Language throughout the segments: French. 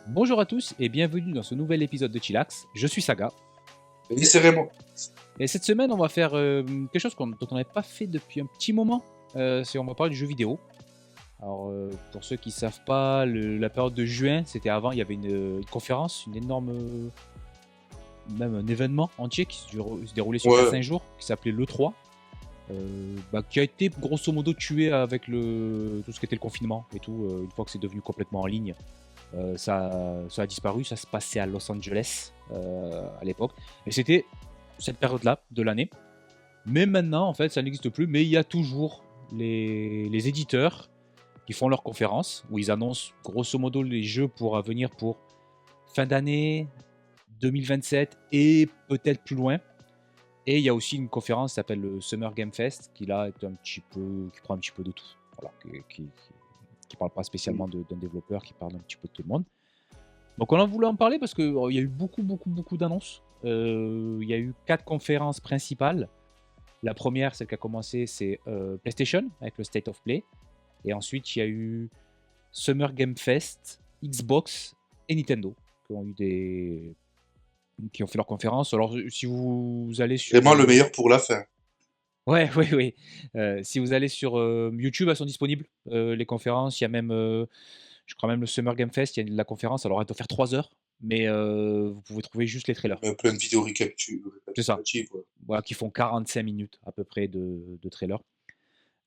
Bonjour à tous et bienvenue dans ce nouvel épisode de Chillax. Je suis Saga Et c'est Raymond. et cette semaine on va faire quelque chose dont on n'avait pas fait depuis un petit moment. On va parler du jeu vidéo. Alors pour ceux qui ne savent pas, la période de juin, c'était avant, il y avait une conférence, une énorme, même un événement entier qui se déroulait sur Ouais. 4-5 jours, qui s'appelait l'E3. Qui a été grosso modo tué avec tout ce qui était le confinement et tout, une fois que c'est devenu complètement en ligne. Ça a disparu, ça se passait à Los Angeles à l'époque. Et c'était cette période-là de l'année. Mais maintenant, en fait, ça n'existe plus. Mais il y a toujours les éditeurs qui font leurs conférences où ils annoncent grosso modo les jeux pour venir pour fin d'année 2027 et peut-être plus loin. Et il y a aussi une conférence qui s'appelle le Summer Game Fest qui là est qui prend un petit peu de tout. Voilà, qui parle pas spécialement d'un développeur, qui parle un petit peu de tout le monde. Donc on a voulu en parler parce qu'il y a eu beaucoup d'annonces. Il y a eu 4 conférences principales. La première, celle qui a commencé, c'est PlayStation avec le State of Play. Et ensuite, il y a eu Summer Game Fest, Xbox et Nintendo qui ont fait leur conférence. Alors si vous allez sur... Vraiment le meilleur pour la fin. Ouais, oui, oui. Si vous allez sur YouTube, elles sont disponibles, les conférences. Il y a même, je crois même le Summer Game Fest, il y a la conférence. Alors elle doit faire 3 heures, mais vous pouvez trouver juste les trailers. Plein de vidéos C'est ça. récapitulatives. Ouais. Voilà, qui font 45 minutes à peu près de trailers.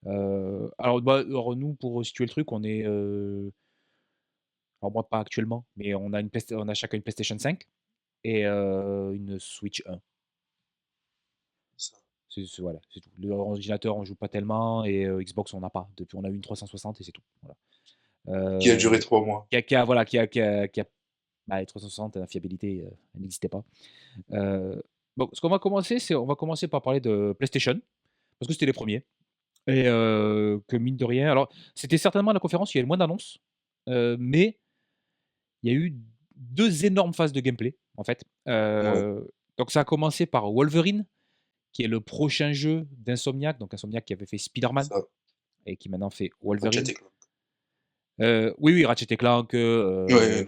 Alors nous, pour situer le truc, on est... alors moi, pas actuellement, mais on a chacun une PlayStation 5 et une Switch 1. Ça. Voilà, c'est tout. L'ordinateur, on joue pas tellement et Xbox, on n'a pas. Depuis, on a eu une 360 et c'est tout. Voilà. Qui a duré Euh, 3 mois. voilà, les 360, la fiabilité, elle n'existait pas. Bon, ce qu'on va commencer, on va commencer par parler de PlayStation, parce que c'était les premiers. Et que mine de rien, alors c'était certainement la conférence où il y a le moins d'annonces, mais il y a eu 2 énormes phases de gameplay, en fait. Ouais. Donc ça a commencé par Wolverine, qui est le prochain jeu d'Insomniac, donc Insomniac qui avait fait Spider-Man Ça. et qui maintenant fait Ratchet Wolverine. et Clank. Oui, oui, Ratchet et Clank. Ouais,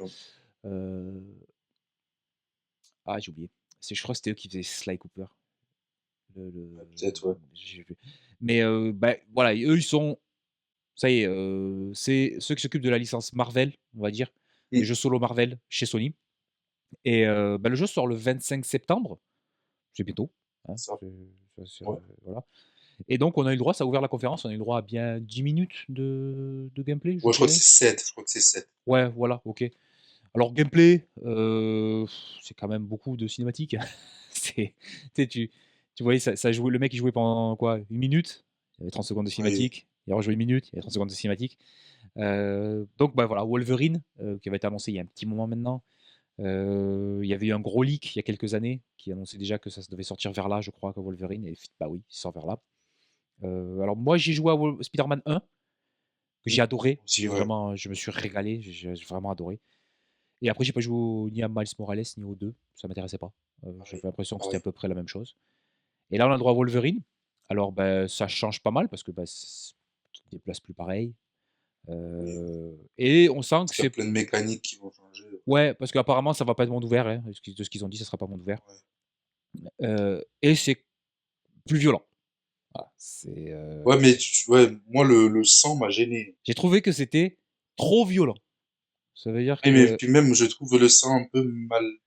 non. Ah, j'ai oublié. Je crois que c'était eux qui faisaient Sly Cooper. Ouais, peut-être, ouais. J'ai vu. Mais voilà, eux, ils sont. Ça y est, c'est ceux qui s'occupent de la licence Marvel, on va dire, les Mm. jeux solo Marvel chez Sony. Et le jeu sort le 25 septembre, c'est bientôt. Hein, Ça. Ouais. voilà. Et donc, on a eu le droit, ça a ouvert la conférence, on a eu le droit à bien 10 minutes de gameplay, je Ouais, je crois que dirais. c'est 7. Je crois que c'est 7. Ouais, voilà, ok. Alors, gameplay, c'est quand même beaucoup de cinématiques. Tu sais, tu voyais, ça jouait, le mec il jouait pendant quoi, 1 minute, il y avait 30 secondes de Oui. cinématique, il rejouait 1 minute, il y avait 30 secondes de cinématique. Donc bah, voilà, Wolverine, qui avait été annoncé il y a un petit moment maintenant. Il y avait eu un gros leak il y a quelques années qui annonçait déjà que ça devait sortir vers là, je crois, que Wolverine. Et bah oui, il sort vers là. Alors moi, j'ai joué à Spider-Man 1, que Mm. j'ai adoré. Aussi, ouais. Je me suis régalé, j'ai vraiment adoré. Et après, j'ai pas joué ni à Miles Morales ni aux 2, ça m'intéressait pas. J'avais Pareil. l'impression que c'était à Pareil. peu près la même chose. Et là, on a le droit à Wolverine. Alors, bah, ça change pas mal parce que bah, tu te déplaces plus pareil. Oui. Et on sent Parce que qu'il y a c'est... plein de mécaniques qui vont changer. Ouais, parce qu'apparemment, ça va pas être monde ouvert. Hein. De ce qu'ils ont dit, ça sera pas monde ouvert. Ouais. Et c'est plus violent. Voilà, Ouais, mais ouais, moi, le sang m'a gêné. j'ai trouvé que c'était trop violent. Ça veut dire Et mais que... puis même, je trouve le sang un peu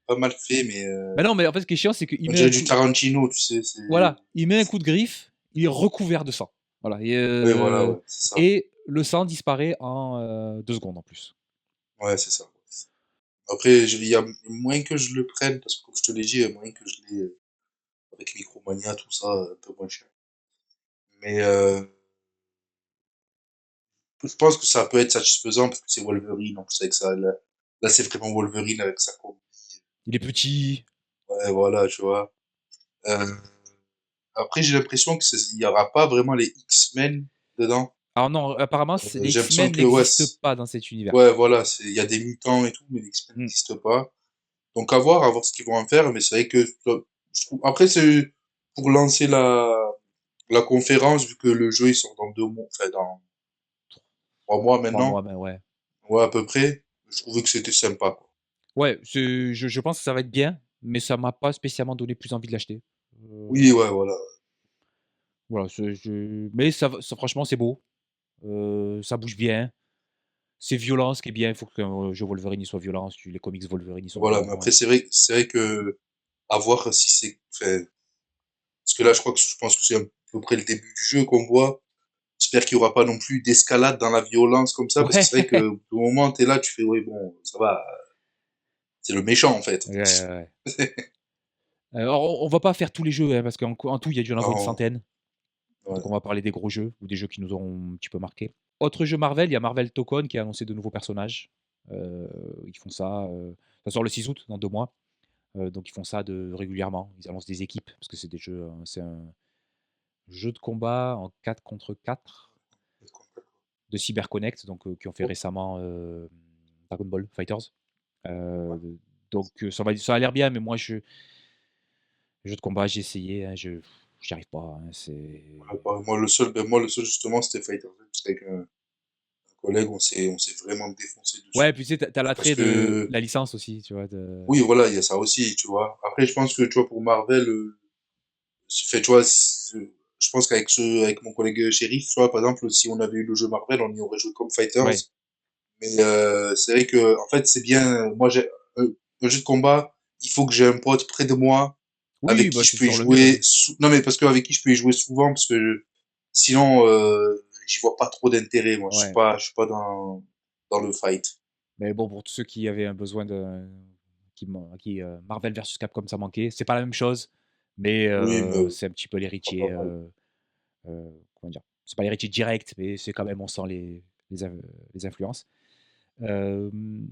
pas mal fait, mais Bah non, mais en fait, ce qui est chiant, c'est qu'il on met un dirait du coup... Tarantino, tu sais. Voilà, il met un coup de griffe, il est recouvert de sang. Voilà. Oui, voilà, ouais, c'est ça. Et le sang disparaît en 2 secondes en plus. Ouais, c'est ça. Après, il y a moins que je le prenne, parce que comme je te l'ai dit, il y a moins que je l'ai avec Micromania, tout ça, un peu moins cher. Mais je pense que ça peut être satisfaisant parce que c'est Wolverine, donc c'est que ça, là c'est vraiment Wolverine avec sa combi. Il est petit. Ouais, voilà, tu vois. Euh, Après, j'ai l'impression il y aura pas vraiment les X-Men dedans. Alors non, apparemment, les J'ai l'impression X-Men que, ouais, n'existent pas dans cet univers. ouais, voilà, il y a des mutants et tout, mais les X-Men Hmm. n'existent pas. Donc à voir ce qu'ils vont en faire, mais c'est vrai que après c'est pour lancer la conférence vu que le jeu il sort dans 2 mois, enfin dans 3 mois 3 mois, maintenant, ben ouais. ouais à peu près. Je trouvais que c'était sympa, quoi. Ouais, je pense que ça va être bien, mais ça m'a pas spécialement donné plus envie de l'acheter. Oui, ouais, voilà. Voilà, mais ça franchement, c'est beau, ça bouge bien, c'est violent, ce qui est bien. Il faut qu'un jeu Wolverine, il soit violent, si les comics Wolverine, ils sont Voilà, mais violents, après c'est vrai que à voir si c'est enfin, parce que là, je pense que c'est à peu près le début du jeu qu'on voit. J'espère qu'il y aura pas non plus d'escalade dans la violence comme ça, parce que ouais, c'est vrai que au moment tu es là, tu fais: «Oui, bon, ça va, c'est le méchant, en fait». ouais, ouais, ouais. Alors on va pas faire tous les jeux, hein, parce qu'en tout, il y a dû y en avoir une Non, centaine. Donc ouais, on va parler des gros jeux ou des jeux qui nous ont un petit peu marqués. Autre jeu Marvel, il y a Marvel Tokon qui a annoncé de nouveaux personnages. Heu, Ils font ça, ça sort le 6 août, dans 2 mois. Donc ils font ça régulièrement. Ils annoncent des équipes parce que c'est un jeu de combat en 4 contre 4 de CyberConnect, donc qui ont fait récemment, Dragon Ball FighterZ. ouais. Donc ça a l'air bien, mais moi jeu de combat, j'ai essayé, hein, j'y arrive pas, hein, c'est Ouais, bah, moi le seul justement c'était Fighter Z, parce qu'avec un collègue on s'est vraiment défoncé dessus. ouais, puis tu sais, tu as Parce l'attrait de que la licence aussi, tu vois? De oui, voilà, il y a ça aussi, tu vois? Après je pense que, tu vois, pour Marvel, fait, tu vois, je pense avec mon collègue, Chérif, tu vois, par exemple, si on avait eu le jeu Marvel, on y aurait joué comme Fighters. ouais, Mais c'est vrai que en fait, c'est bien, moi j'ai un jeu de combat, il faut que j'ai un pote près de moi oui, avec bah, qui je c'est peux y toujours le mieux, jouer hein. non, mais parce qu'avec qui je peux y jouer souvent, parce que sinon, j'y vois pas trop d'intérêt, moi. Ouais, Je suis pas dans le fight. mais bon, pour tous ceux qui avaient un besoin de à qui, Marvel versus Capcom, ça manquait. C'est pas la même chose, mais Oui, mais c'est un petit peu pas l'héritier, mal. comment dire? C'est pas l'héritier direct, mais c'est quand même on sent les influences. Hem,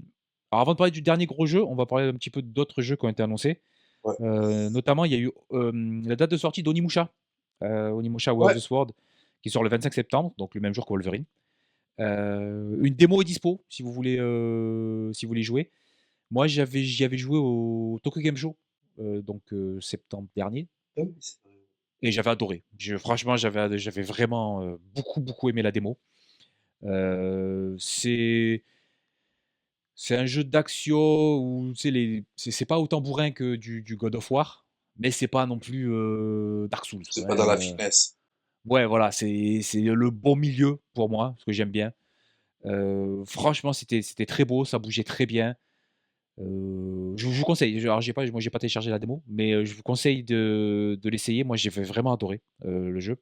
alors avant de parler du dernier gros jeu, on va parler un petit peu d'autres jeux qui ont été annoncés. Ouais. Notamment, il y a eu, la date de sortie d'Onimusha, Onimusha Way of Ouais, the Sword, qui sort le 25 septembre, donc le même jour que Wolverine. Une démo est dispo si vous voulez y jouer. Moi, j'y avais joué au Tokyo Game Show, septembre dernier ah oui, c'est vrai. et j'avais adoré. Franchement, j'avais vraiment, beaucoup, beaucoup aimé la démo. C'est un jeu d'action où, tu sais, c'est pas autant bourrin que du God of War, mais c'est pas non plus, Dark Souls, C'est quoi, pas dans la hein. finesse. Ouais, voilà, c'est le bon milieu pour moi, ce que j'aime bien. Franchement, c'était très beau, ça bougeait très bien. Je vous conseille, alors j'ai pas téléchargé la démo, mais je vous conseille de l'essayer. Moi, j'ai vraiment adoré, le jeu.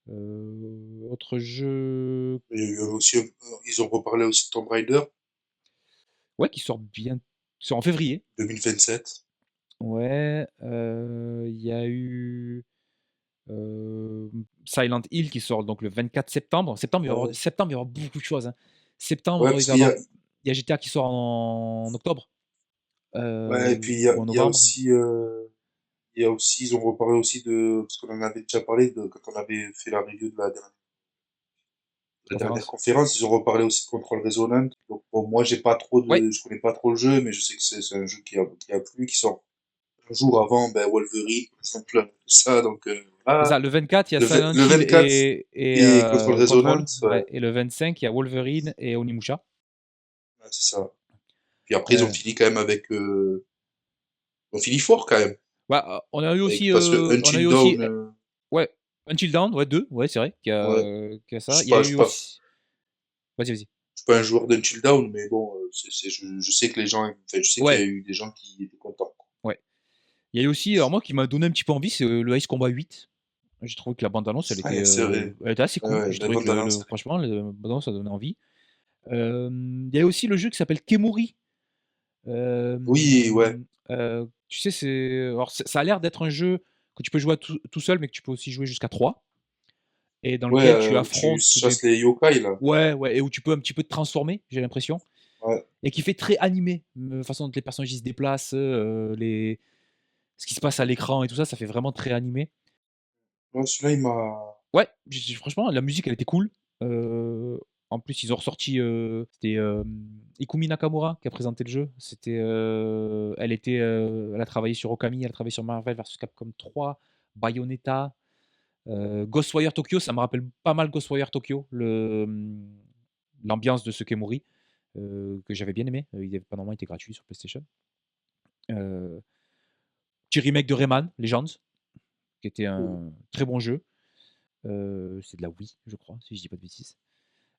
Autre jeu, Il y a eu aussi, ils ont reparlé aussi de Tomb Raider ouais, qui sort en février. 2027. Ouais, il y a eu, Silent Hill qui sort donc le 24 septembre. Ouais. Septembre, il va y avoir beaucoup de choses, hein. Ouais, Septembre, parce qu'il y a il y a GTA qui sort en octobre, ouais, et puis ou en il y a novembre. aussi, ils ont reparlé aussi de, parce qu'on en avait déjà parlé de, quand on avait fait la review de la dernière Conférence. conférence, ils ont reparlé aussi de Control Resonant. Donc bon, moi Ouais, je connais pas trop le jeu, mais je sais que c'est un jeu qui a plu, qui sort un jour avant, ben, Wolverine, par exemple, tout ça, donc c'est voilà. ça. Le 24, il y a Silent Le Hill 24 et Control Control, Resonant, ouais, ouais, et le 25, il y a Wolverine et Onimusha. ouais, c'est ça. Puis après, ils ont Heu, fini quand même avec, ils ont fini fort quand même, Bah, avec, parce que on a eu Until aussi, Dawn, ouais, Until Dawn, ouais, 2, ouais, c'est vrai ouais, qu'il y a je ça. suis Il y a pas, je eu suis pas, aussi, vas-y, vas-y. je suis pas un joueur d'Until Dawn, mais bon, je sais que je sais qu'il y a Ouais, eu des gens qui étaient contents, quoi. ouais. Il y a eu aussi, alors moi qui m'a donné un petit peu envie, c'est, le Ace Combat 8. J'ai trouvé que la bande annonce, Ouais, c'est vrai. elle était assez Ouais, cool. ouais, J'ai belle trouvé que bande annonce, le ouais. franchement, la bande annonce, ça donnait envie. Il y a aussi le jeu qui s'appelle Kemuri. Oui, ouais. Tu sais, ça a l'air d'être un jeu que tu peux jouer à tout seul, mais que tu peux aussi jouer jusqu'à 3 et dans Ouais, lequel tu où tu affrontes des chasses les yokai, là. ouais, ouais et où tu peux un petit peu te transformer, j'ai l'impression Ouais. et qui fait très animé. La façon dont les personnages, ils se déplacent, les ce qui se passe à l'écran et tout ça, ça fait vraiment très animé. Ouais, celui-là, il m'a Ouais, j'ai franchement, la musique, elle était cool. Heu, En plus, ils ont ressorti, c'était, Ikumi Nakamura qui a présenté le jeu. Elle a travaillé sur Okami, elle a travaillé sur Marvel versus Capcom 3, Bayonetta, Ghostwire Tokyo, ça me rappelle pas mal Ghostwire Tokyo, l'ambiance de ce Kemuri. que j'avais bien aimé. Il avait pendant un moment, il était gratuit sur PlayStation. Heu, Petit remake de Rayman Legends, qui était Oh, un très bon jeu. C'est de la Wii, je crois, si je dis pas de bêtises.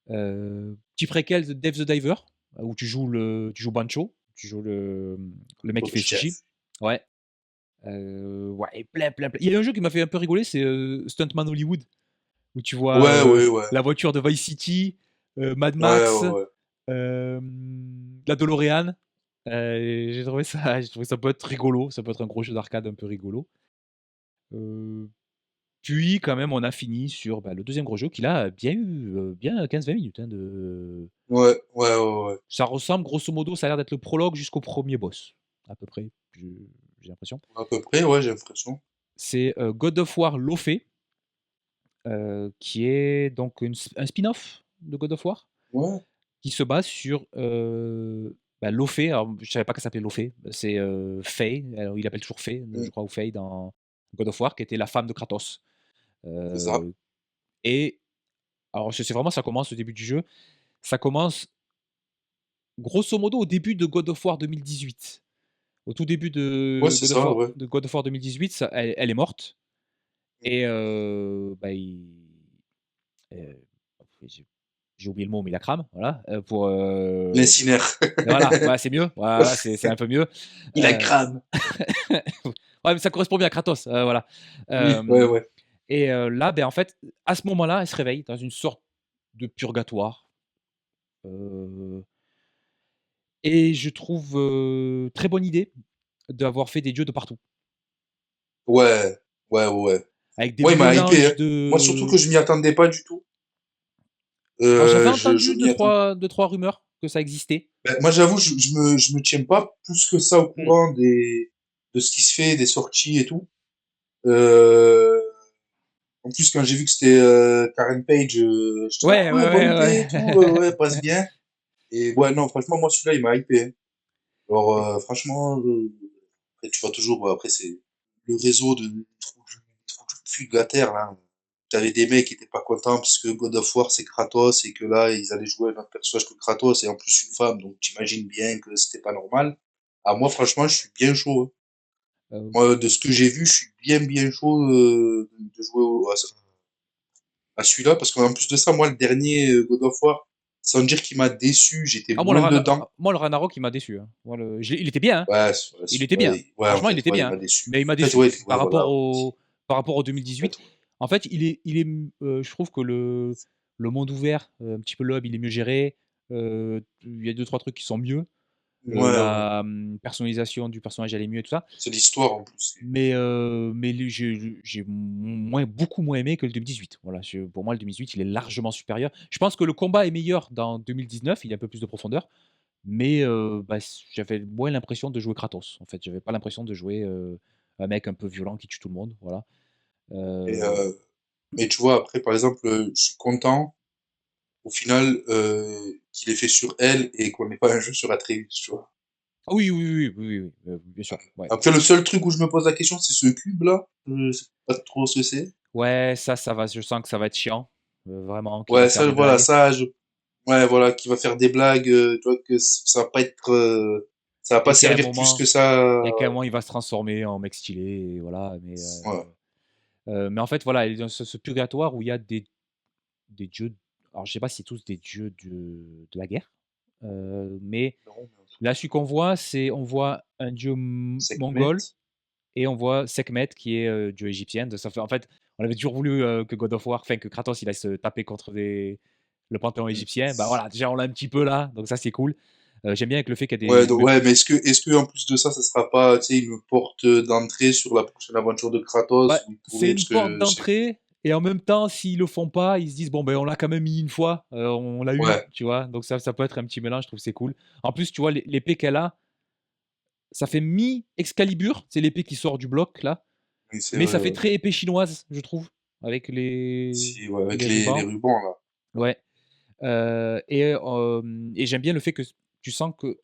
Petit préquel de Dave the Diver, où tu joues Bancho, tu joues le mec qui top fait chef. sushi. Ouais. Ouais, et plein. Il y a un jeu qui m'a fait un peu rigoler, c'est, Stuntman Hollywood, où tu vois, Ouais, ouais, ouais. la voiture de Vice City, Mad Ouais, Max, ouais, ouais. la DeLorean. J'ai trouvé ça peut être rigolo, ça peut être un gros jeu d'arcade un peu rigolo. Heu, Puis quand même on a fini sur, bah, le deuxième gros jeu qui là a bien eu, bien 15-20 minutes, hein, de Ouais, ouais, ouais, ouais. ça ressemble grosso modo, ça a l'air d'être le prologue jusqu'au premier boss, à peu près, je j'ai l'impression. À peu près, ouais, j'ai l'impression. C'est, God of War Lofe, qui est donc un spin-off de God of War, Ouais, qui se base sur, bah, Lofe. Alors je savais pas qu'elle s'appelait Lofe, c'est, Faye, alors il l'appelle toujours Faye, je mmh, crois, ou Faye dans God of War, qui était la femme de Kratos. c'est ça. Heu et alors je sais vraiment, ça commence au début du jeu, ça commence grosso modo au début de God of War 2018. Au tout début Ouais, c'est ça, ouais. De God of War 2018, ça elle est morte Mmh. et bah, heu, j'ai oublié le mot, mais il la crame, voilà, L'incinère. voilà, c'est mieux, voilà, c'est un peu mieux. Il a Heu, crâne. ouais, mais ça correspond bien à Kratos, voilà. Oui, ouais, Hem ouais. Là, ben, en fait, à ce moment-là, elle se réveille dans une sorte de purgatoire, heu et je trouve, très bonne idée d'avoir fait des dieux de partout, Ouais, ouais, ouais. avec des Moi, il m'a hypé, hein. mélanges Moi, surtout de que je m'y attendais pas du tout. alors j'avais Je entendu m'y attends deux trois rumeurs que ça existait. moi, j'avoue, je me tiens pas plus que ça au Mmh. courant de ce qui se fait, des sorties et tout. Heu, En plus, quand j'ai vu que c'était, Karen Page, j'étais là: Ouais, «Ah ouais, bonne idée et ouais. tout, ouais, passe bien» et ouais, non, franchement, moi, celui-là, il m'a hypé, hein. Alors, franchement, après, tu vois toujours, bon, après, c'est le réseau de trous du cul de la terre, là. T'avais des mecs qui étaient pas contents parce que God of War, c'est Kratos et que là, ils allaient jouer un autre personnage que Kratos et en plus une femme, donc tu imagines bien que c'était pas normal. Ah, moi, franchement, je suis bien chaud, hein. Heu, Moi, de ce que j'ai vu, je suis bien chaud, de jouer à celui-là parce qu'en plus de ça, moi, le dernier, God of War, sans dire qu'il m'a déçu, j'étais ah moins dedans. moi le Ragnarok il m'a déçu, hein. Moi il était bien, hein, Ouais, il était bien. ouais, en Franchement, il fait, était ouais, il bien, hein, m'a déçu. mais il m'a En fait, déçu ouais, ouais, voilà, aussi. par rapport au En fait, 2018. ouais. En fait, je trouve que le monde ouvert, un petit peu le hub, il est mieux géré, il y a deux trois trucs qui sont mieux. Ouais, ouais. Personnalisation du personnage, elle est mieux et tout ça. C'est l'histoire, en plus. Mais le j'ai beaucoup moins aimé que le 2018. Voilà, pour moi, le 2018, il est largement supérieur. Je pense que le combat est meilleur dans 2019, il y a un peu plus de profondeur, mais bah, j'avais moins l'impression de jouer Kratos, en fait. J'avais pas l'impression de jouer, un mec un peu violent qui tue tout le monde, voilà. Et Heu, mais tu vois, après, par exemple, je suis content, au final, qu'il ait fait sur elle et qu'on ait pas un jeu sur Atreus, tu vois? ah oui, bien sûr, ouais. Après, le seul truc où je me pose la question, c'est ce cube-là. Je sais pas trop ce que c'est. Ouais, ça va, je sens que ça va être chiant, vraiment, qu'il va Ouais, faire ça, des voilà, blagues. ça, ouais, voilà, qui va faire des blagues, tu vois, que ça va pas être, ça va pas Et qu'à un servir plus moment que ça. et qu'à un moment, il va se transformer en mec stylé et voilà, Ouais, mais en fait, voilà, il est dans ce purgatoire où il y a des dieux, alors je sais pas si c'est tous des dieux de la guerre, mais non, mais en tout là, cas, celui qu'on voit, c'est on voit un dieu mongol Sekhmet. et on voit Sekhmet qui est, dieu égyptien. Donc ça fait en fait, on avait toujours voulu, que God of War, enfin que Kratos, il aille se taper contre le panthéon Mmh. égyptien. Bah, voilà, déjà on l'a un petit peu là, donc ça c'est cool. J'aime bien avec le fait qu'il y a Ouais, des donc ouais, mais est-ce que en plus de ça, ça sera pas, tu sais, une porte, d'entrée sur la prochaine aventure de bah, Kratos où il c'est pourrait une parce porte que je sais d'entrée et en même temps, s'ils le font pas, ils se disent: «Bon, ben, on l'a quand même mis une fois, on l'a eu», ouais, tu vois? Donc ça peut être un petit mélange, je trouve que c'est cool. En plus, tu vois, l'épée qu'elle a, ça fait mi-Excalibur, c'est l'épée qui sort du bloc là, oui, c'est mais ça vrai, fait ouais. très épée chinoise, je trouve, avec Si, ouais, avec les les rubans. rubans là. Ouais, et j'aime bien le fait que tu sens que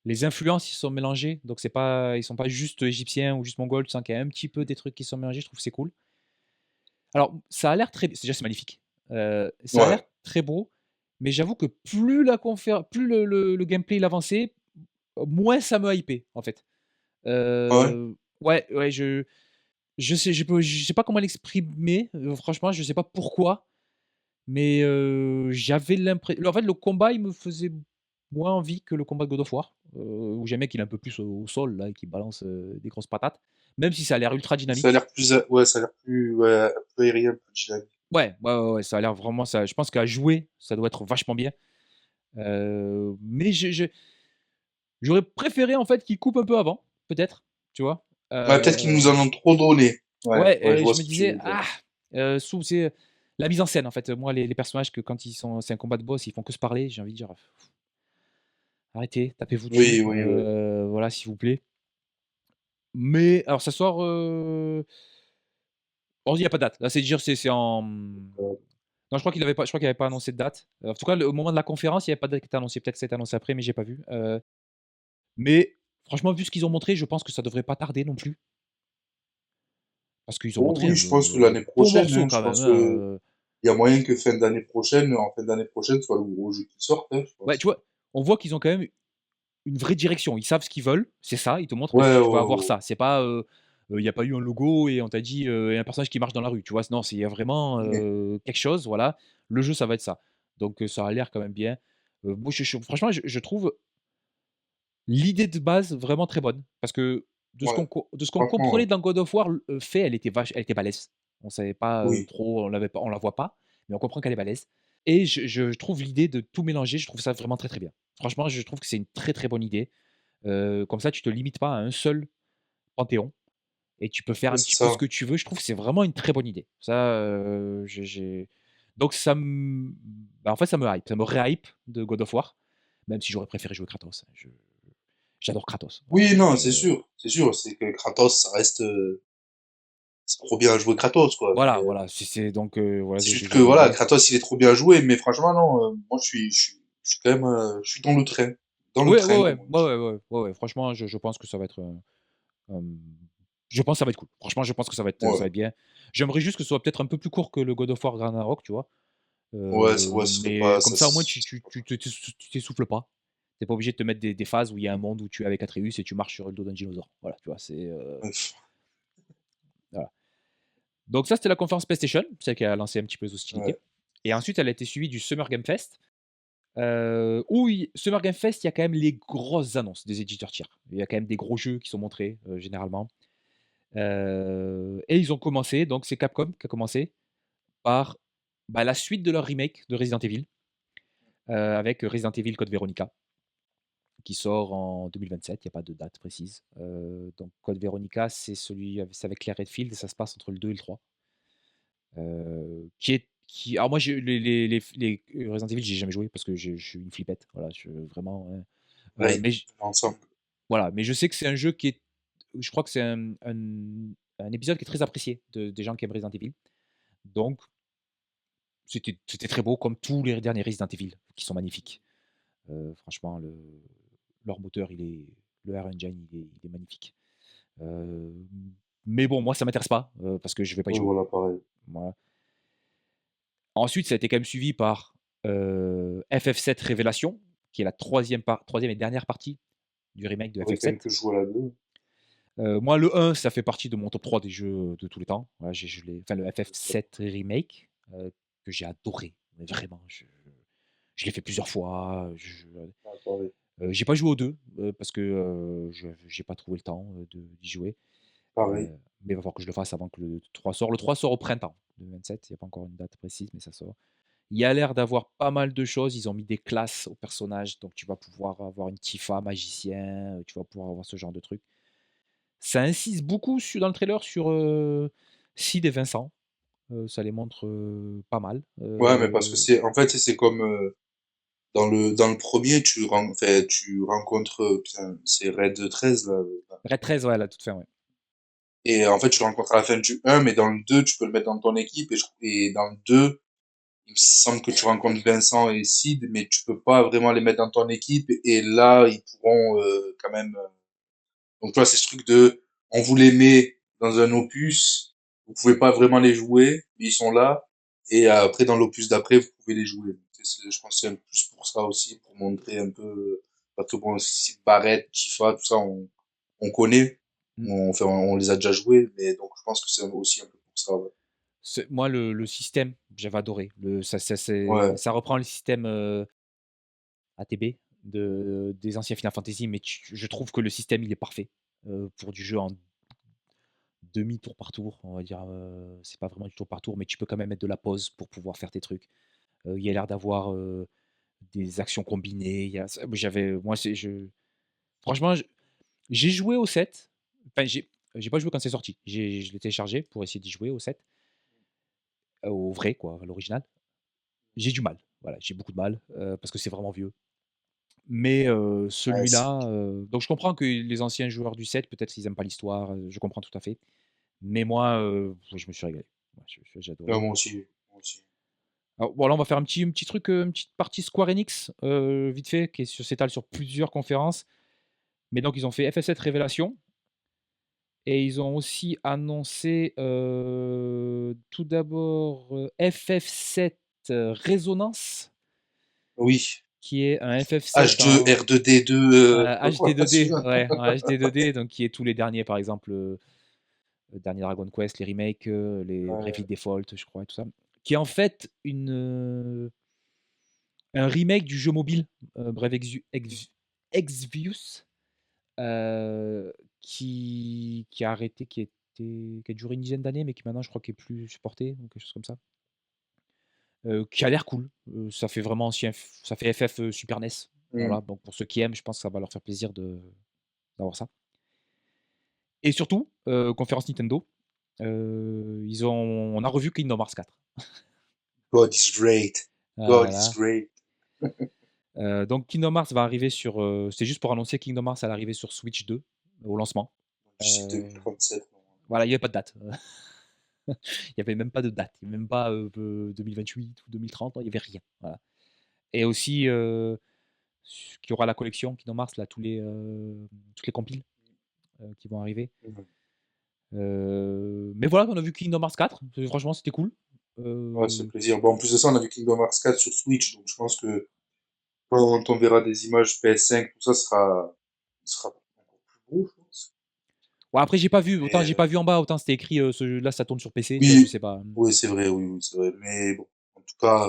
les influences, ils sont mélangées, donc ils sont pas juste égyptiens ou juste mongols, tu sens qu'il y a un petit peu des trucs qui sont mélangés, je trouve que c'est cool. Alors, ça a l'air très, déjà, c'est magnifique. Ça a l'air Ouais, très beau mais j'avoue que plus le gameplay il avançait, moins ça me hypait, en fait. Ah ouais? Ouais, ouais, je sais pas comment l'exprimer, franchement, je sais pas pourquoi, mais j'avais l'impression. En fait, le combat, il me faisait moins envie que le combat de God of War, où j'aimais qu'il est un peu plus au sol là et qu'il balance, des grosses patates, même si ça a l'air ultra Ça a dynamique. l'air plus, ouais, ça a l'air plus, ouais, plus aérien, plus dynamique. Ouais, ouais, ouais, ouais, ça a l'air vraiment ça je pense qu'à jouer, ça doit être vachement bien, mais j'aurais préféré en fait qu'ils coupent un peu avant, peut-être, tu vois? Ouais, peut-être qu'ils nous en ont trop donné. Ouais, Ouais, ouais, je et vois je ce me que tu disais: veux dire. «Ah!» sous c'est la mise en scène en fait, moi les personnages que quand ils sont c'est un combat de boss, ils font que se parler, j'ai envie de dire: «Arrêtez, tapez-vous dessus, Oui, oui, oui. voilà s'il vous plaît». Mais alors ça sort, il y a pas de date. Là, c'est dire c'est en, non, je crois qu'il avait pas annoncé de date. En tout cas, le au moment de la conférence, il y avait pas de date qui était annoncée. Peut-être que ça a été annoncé après, mais j'ai pas vu. Mais franchement, vu ce qu'ils ont montré, je pense que ça devrait pas tarder non plus. Parce qu'ils ont Oh montré oui, un, je pense que l'année bon prochaine, morceau hein, je quand même, pense hein, que il y a moyen que en fin d'année prochaine, soit le gros jeu qui sorte, hein, je Ouais, tu pense. vois? On voit qu'ils ont quand même une vraie direction. Ils savent ce qu'ils veulent, c'est ça, ils te montrent: «Bah, Ouais, tu vas ouais, avoir ouais. ça». C'est pas, il y a pas eu un logo et on t'a dit, et un personnage qui marche dans la rue, tu vois? Non, c'est il y a vraiment, Ouais. quelque chose, voilà. Le jeu, ça va être ça. Donc ça a l'air quand même bien. Moi, je franchement, je trouve l'idée de base vraiment très bonne parce que Ouais. de ce qu'on Franchement, ouais. comprenait dans God of War, elle était balèze. On savait pas, Oui. trop, on la voit pas, mais on comprend qu'elle est balèze et je trouve l'idée de tout mélanger, je trouve ça vraiment très, très bien. Franchement, je trouve que c'est une très, très bonne idée. Comme ça, tu te limites pas à un seul panthéon et tu peux faire Ouais, un c'est petit peu ce ça. que tu veux. Je trouve que c'est vraiment une très bonne idée. Ça, j'ai donc en fait, ça me hype, ça me rehype de God of War, même si j'aurais préféré jouer Kratos, hein. J'adore Kratos, voilà, Oui, donc non, c'est sûr. C'est sûr, c'est que Kratos, ça reste, c'est trop bien à jouer Kratos, quoi. voilà, voilà, c'est donc voilà, C'est juste que, j'avais voilà, aimé. Kratos, il est trop bien à jouer, mais franchement, non, moi, je suis quand même, je suis dans le train. Dans le Ouais, ouais, train, ouais, comme on ouais, dit. ouais, ouais, ouais, ouais, franchement, je pense que ça va être, hem, je pense que ça va être cool. Franchement, je pense que ça Ouais. va être bien. J'aimerais juste que ce soit peut-être un peu plus court que le God of War Ragnarok, tu vois? Ouais, ce serait Mais pas, comme ça, ça, au moins, tu t'essouffles pas. Tu es pas obligé de te mettre des phases où il y a un monde où tu es avec Atreus et tu marches sur le dos d'un dinosaure. Voilà, tu vois? ouais. Voilà. Donc ça, c'était la conférence PlayStation, celle qui a lancé un petit peu les Ouais. hostilités et ensuite, elle a été suivie du Summer Game Fest, où il Summer Game Fest, il y a quand même les grosses annonces des éditeurs tiers. Il y a quand même des gros jeux qui sont montrés, généralement, et ils ont commencé, donc c'est Capcom qui a commencé par, bah, la suite de leur remake de Resident Evil, avec Resident Evil Code Veronica, qui sort en 2027, il y a pas de date précise. Donc Code Veronica, c'est avec Claire Redfield et ça se passe entre le 2 et le 3. Qui alors moi j'ai Resident Evil, j'ai jamais joué parce que je suis une flippette, voilà, je vraiment, Pareil, mais j ensemble. voilà, mais je sais que c'est un jeu qui est je crois que c'est un épisode qui est très apprécié des gens qui aiment Resident Evil. Donc c'était très beau comme tous les derniers Resident Evil qui sont magnifiques. Franchement leur moteur, le R Engine, il est magnifique. Heu, mais bon, moi ça m'intéresse pas, parce que je vais pas y Oui, jouer. voilà, pareil. Voilà. Ensuite, ça a été quand même suivi par, FF7 Révélation, qui est la troisième et dernière partie du remake de Faudrait quand même FF7. que je joue à la 2. Moi, le 1, ça fait partie de mon top 3 des jeux, de tous les temps. Voilà, je l'ai enfin le FF7 remake, que j'ai adoré, mais vraiment, je l'ai fait plusieurs fois, Ah, pareil. j'ai pas joué au 2, parce que, je j'ai pas trouvé le temps, d'y jouer, Pareil. mais il va falloir que je le fasse avant que le 3 sorte. Le 3 sort au printemps 2027, il y a pas encore une date précise, mais ça sort. Il y a l'air d'avoir pas mal de choses. Ils ont mis des classes aux personnages, donc tu vas pouvoir avoir une Tifa magicien, tu vas pouvoir avoir ce genre de truc. Ça insiste beaucoup dans le trailer sur Sid et Vincent. Ça les montre pas mal. Ouais, mais parce que en fait, c'est comme, dans le premier, enfin, tu rencontres, putain, c'est Red 13, là. Red 13, ouais, la toute fin, ouais. Et en fait, tu le rencontres à la fin du un, mais dans le 2, tu peux le mettre dans ton équipe. Et dans le 2, il me semble que tu rencontres Vincent et Sid, mais tu peux pas vraiment les mettre dans ton équipe. Et là, ils pourront, quand même. Donc, tu vois, c'est ce truc de, on vous les met dans un opus, vous pouvez pas vraiment les jouer, mais ils sont là. Et après, dans l'opus d'après, vous pouvez les jouer. je pense que c'est un plus pour ça aussi, pour montrer un peu, parce que bon, si Barrett, Tifa, tout ça, on connaît, Mm. enfin, on les a déjà joués, mais donc je pense que c'est aussi un peu pour ça, ouais. Moi, le système, j'avais adoré. Ouais, Ça reprend le système ATB des anciens Final Fantasy, mais je trouve que le système, il est parfait pour du jeu en demi-tour par tour, on va dire. C'est pas vraiment du tour par tour, mais tu peux quand même mettre de la pause pour pouvoir faire tes trucs. Il y a l'air d'avoir des actions combinées. Moi, franchement, j'ai joué au 7. Enfin, j'ai pas joué quand c'est sorti. Je l'ai téléchargé pour essayer d'y jouer au 7, au vrai, quoi, à l'original. J'ai du mal. Voilà, j'ai beaucoup de mal parce que c'est vraiment vieux. Mais ouais, celui-là, donc je comprends que les anciens joueurs du 7, peut-être ils aiment pas l'histoire, je comprends tout à fait. Mais moi, je me suis régalé. Ouais, j'ai ouais, adoré. moi aussi, moi aussi. Alors, bon, là, on va faire un petit truc, une petite partie Square Enix, vite fait, qui s'étale sur plusieurs conférences. Mais donc, ils ont fait FF7 Révélation. Et ils ont aussi annoncé tout d'abord FF7 Résonance, Oui, qui est un FF7 H2, en R2D2, je sais pas quoi, HD2D, celui-là. ouais, en HD2D, donc qui est tous les derniers, par exemple, le dernier Dragon Quest, les remakes, les Ouais, Bravely Default, je crois, et tout ça, qui est en fait un remake du jeu mobile Brave Exvius, euh, qui a arrêté, qui a duré une dizaine d'années, mais qui maintenant, je crois, qui est plus supporté, ou quelque chose comme ça. Qui a l'air cool. Ça fait vraiment ancien, ça fait FF Super NES. mmh. Voilà, donc pour ceux qui aiment, je pense que ça va leur faire plaisir d'avoir ça. Et surtout, conférence Nintendo, on a revu Kingdom Hearts 4. God is great. God is Voilà. great. Donc Kingdom Hearts va arriver sur. C'est juste pour annoncer Kingdom Hearts à l'arrivée sur Switch 2 au lancement. D'ici Euh, 2037. voilà, il n'y avait pas de date. Il n'y avait même pas de date. Il n'y avait même pas 2028 ou 2030. Il n'y avait rien. Voilà. Et aussi, qu'il y aura la collection Kingdom Hearts, là, toutes les compiles qui vont arriver. Mmh. Mais voilà, on a vu Kingdom Hearts 4. Franchement, c'était cool. Ouais, c'est Euh, plaisir. Bon, en plus de ça, on a vu Kingdom Hearts 4 sur Switch, donc je pense que quand on verra des images PS5, tout ça sera encore plus beau, je pense. Ouais, après, j'ai pas vu. Autant Mais j'ai pas vu en bas, autant c'était écrit ce jeu-là, ça tourne sur PC. Tu vois, je oui, sais pas. oui, c'est vrai, oui, oui, c'est vrai. Mais bon, en tout cas,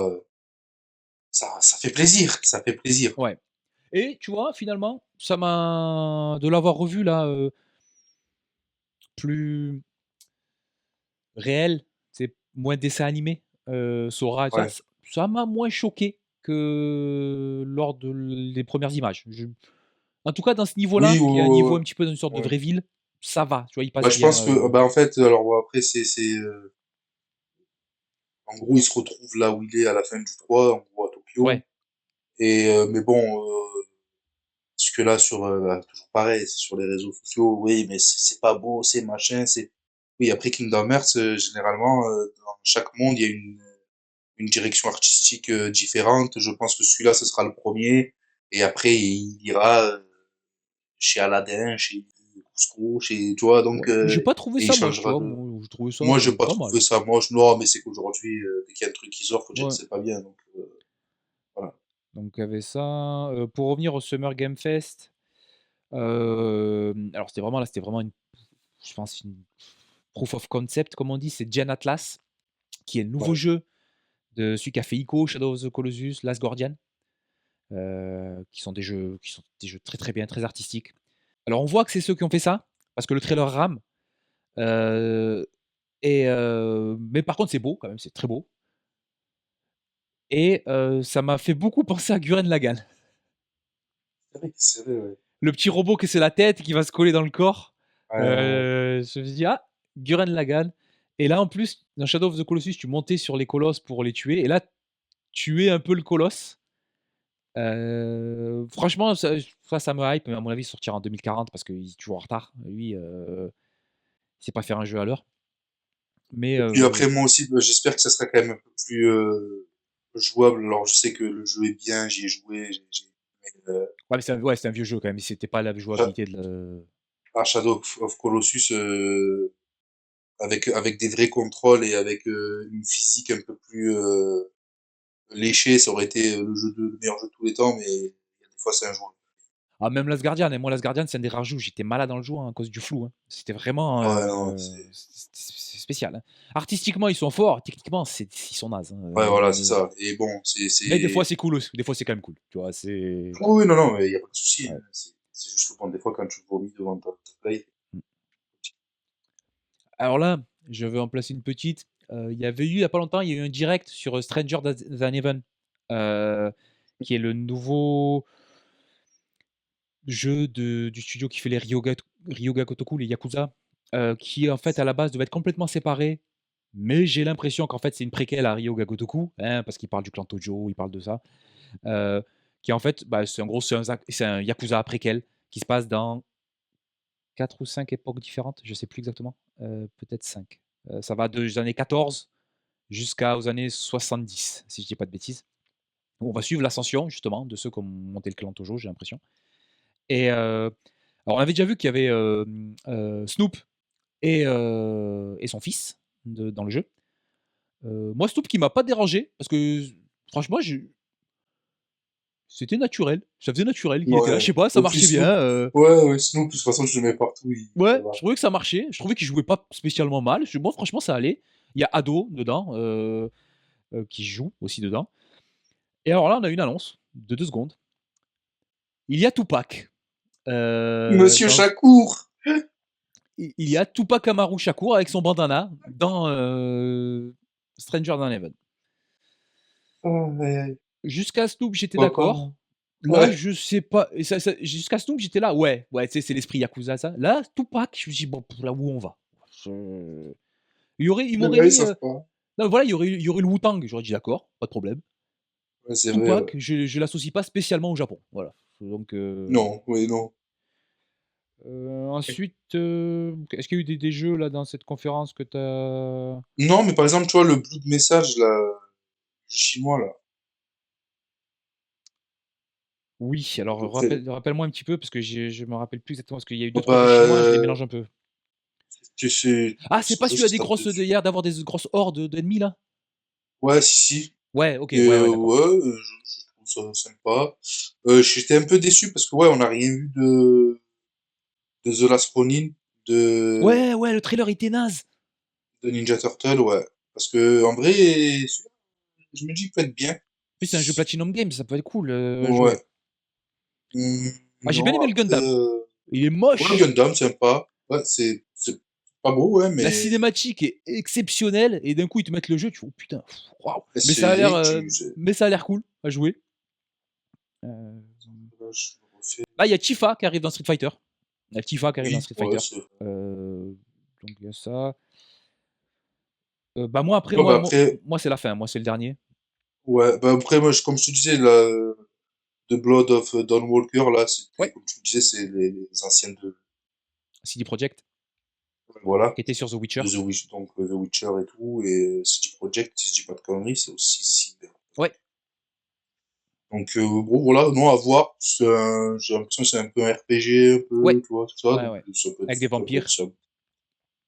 ça fait plaisir, ça fait plaisir. Ouais. Et tu vois, finalement, ça m'a. De l'avoir revu là, plus réel, c'est moins dessin animé, Sora et tout ça, Ouais. ça m'a moins choqué que lors des premières images. En tout cas, dans ce Oui, niveau-là, qui est un niveau un ouais, petit peu dans une sorte de ouais. vraie ville, ça va, tu vois, il Bah, passe je bien. pense que, bah, en fait, alors bon, après, en gros, il se retrouve là où il est à la fin du 3, en gros, à Tokyo. Ouais, Et, mais bon, parce que là, bah, toujours pareil, c'est sur les réseaux sociaux, oui, mais c'est pas beau, c'est machin, c'est. Oui, après Kingdom Hearts, généralement, dans chaque monde, il y a une direction artistique différente. Je pense que celui-là, ce sera le premier. Et après, il ira chez Aladdin, chez Cusco, chez, tu vois, donc, ouais. Mais j'ai pas trouvé et il ça moche, tu changera vois. de. Moi, j'ai trouvé ça Moi, j'ai pas pas mal. trouvé ça moche, non, mais c'est qu'aujourd'hui, dès qu'il y a un truc qui sort, faut dire que Ouais. c'est pas bien, donc, voilà. Donc, il y avait ça. Pour revenir au Summer Game Fest, alors c'était vraiment je pense, une proof of concept, comme on dit. C'est Gen Atlas, qui est le nouveau Ouais. jeu de celui qui a fait Ico, Shadow of the Colossus, Last Guardian. Qui sont des jeux très très bien, très artistiques. Alors on voit que c'est ceux qui ont fait ça, parce que le trailer rame. Euh, mais par contre c'est beau quand même, c'est très beau. Et ça m'a fait beaucoup penser à Gurren Lagann. C'est vrai, ouais. Le petit robot qui c'est la tête qui va se coller dans le corps. Ouais, ouais, Je me suis dit, ah, Gurren Lagann. Et là en plus, dans Shadow of the Colossus, tu montais sur les colosses pour les tuer. Et là, tu es un peu le colosse. Franchement, ça me hype, mais à mon avis, il sortira en 2040 parce qu'il est toujours en retard. Lui, il sait pas faire un jeu à l'heure. Mais et puis après, moi aussi, bah, j'espère que ça sera quand même un peu plus jouable. Alors, je sais que le jeu est bien, j'y ai joué, mais, ouais, mais c'est un vieux jeu quand même. C'était pas la jouabilité de Shadow of Colossus, avec des vrais contrôles et avec une physique un peu plus léché, ça aurait été le meilleur jeu de tous les temps, mais il y a des fois, c'est injouable. Ah, même Last Guardian, et moi Last Guardian, c'est un des rares jeux où j'étais malade dans le jeu, hein, à cause du flou, hein. C'était vraiment, Ouais, non, c'est. c'est spécial, hein. Artistiquement, ils sont forts, techniquement, ils sont nazes, hein, Ouais, voilà, c'est ça. Et bon, c'est. mais des fois, c'est cool aussi. Des fois, c'est quand même cool, tu vois. C'est. Oui, oui, non, non, mais il n'y a pas de souci, Ouais. hein. C'est juste que bon, des fois, quand tu vomis devant ta play. Mm. Alors là, je vais en placer une petite. Il y avait eu, il n'y a pas longtemps, il y a eu un direct sur Stranger Than Heaven, euh, qui est le nouveau jeu du studio qui fait les Ryoga Kotoku, les Yakuza, qui en fait à la base devait être complètement séparé, mais j'ai l'impression qu'en fait c'est une préquelle à Ryoga Kotoku, hein, parce qu'il parle du clan Tojo, il parle de ça, euh, qui en fait, bah, c'est en gros c'est un Yakuza préquel qui se passe dans 4 ou 5 époques différentes, je sais plus exactement, peut-être 5. Ça va des années 14 jusqu'aux années 70, si je dis pas de bêtises. On va suivre l'ascension justement de ceux qui ont monté le clan Tojo, j'ai l'impression. Et alors on avait déjà vu qu'il y avait Snoop et son fils dans le jeu. Moi, Snoop qui m'a pas dérangé, parce que franchement, c'était naturel. Ça faisait naturel qu'il était là. Je Ouais. sais pas, ça Et puis marchait bien. Snoop, ouais, ouais, Snoop, de toute façon, je le mets partout, ça Ouais, va. je trouvais que ça marchait. Je trouvais qu'il jouait pas spécialement mal. Moi, franchement, ça allait. Il y a Ado dedans, qui joue aussi dedans. Et alors là, on a une annonce de 2 secondes. Il y a Tupac. Monsieur Dans Chakour! il y a Tupac Amaru Shakur avec son bandana dans Stranger Than Heaven. Oh, ouais. Jusqu'à Snoop, j'étais Pourquoi pas, d'accord. hein. Là, Ouais. je sais pas. Jusqu'à Snoop, j'étais là, ouais, ouais, tu sais, c'est l'esprit Yakuza, ça. Là, Tupac, je me suis dit, bon, là où on va. Je- il Les m'aurait gars, ils mis. savent pas. Non, voilà, il y aurait le Wu-Tang, j'aurais dit d'accord, pas de problème. Ouais, c'est vrai, Tupac, ouais. je l'associe pas spécialement au Japon. Voilà. Donc, Non, oui, non. ensuite, est-ce qu'il y a eu des jeux là dans cette conférence que tu as. Non, mais par exemple, tu vois, le Blue de message, là, le chinois, là. Oui, alors Après, rappelle-moi un petit peu, parce que je me rappelle plus exactement, parce qu'il y a eu deux oh, trois jeux bah, chinois, je les mélange un peu. tu sais, Ah, c'est c'est pas pour ça que celui-là je te tape dessus. d'avoir des grosses hordes d'ennemis là. Ouais, si, si. Ouais, OK, Et ouais, ouais, d'accord. ouais, je trouve ça sympa. J'étais un peu déçu parce que, ouais, on n'a rien vu de The Last Ronin, de, Ouais, ouais, le trailer était naze. de Ninja Turtle, ouais. Parce que, en vrai, je me dis qu'il peut être bien. En plus, c'est un jeu Platinum Games, ça peut être cool à Ouais. jouer. Ah, j'ai bien Non, aimé le après, Gundam. Il est ouais, moche. Gundam, sympa. Ouais, c'est pas beau, ouais, La mais cinématique est exceptionnelle et d'un coup ils te mettent le jeu, tu fais oh putain, waouh. c'est bien que tu. Mais ça a l'air cool à jouer. Euh, Là, je refais. Là, il y a Tifa qui arrive dans Street Fighter. Il y a Tifa qui arrive dans Oui, Street ouais, Fighter. c'est. Donc il y a ça. Bah moi après Ouais, bah après, moi c'est la fin, moi c'est le dernier. ouais, bah après, moi, comme je te disais, là, The Blood of Dawn Walker, là, c'était, Ouais, comme tu me disais, c'est les anciennes de. CD Projekt Voilà. qui était sur The Witcher. De donc The Witcher et tout, et CD Projekt, si je dis pas de conneries, c'est aussi Cyber. Ouais. Donc, bon, voilà, non, à voir. J'ai l'impression que c'est un peu un RPG, un Ouais. peu, tu vois, tout ça, Ouais, donc ouais. ça Avec des peut être vampires. sympa.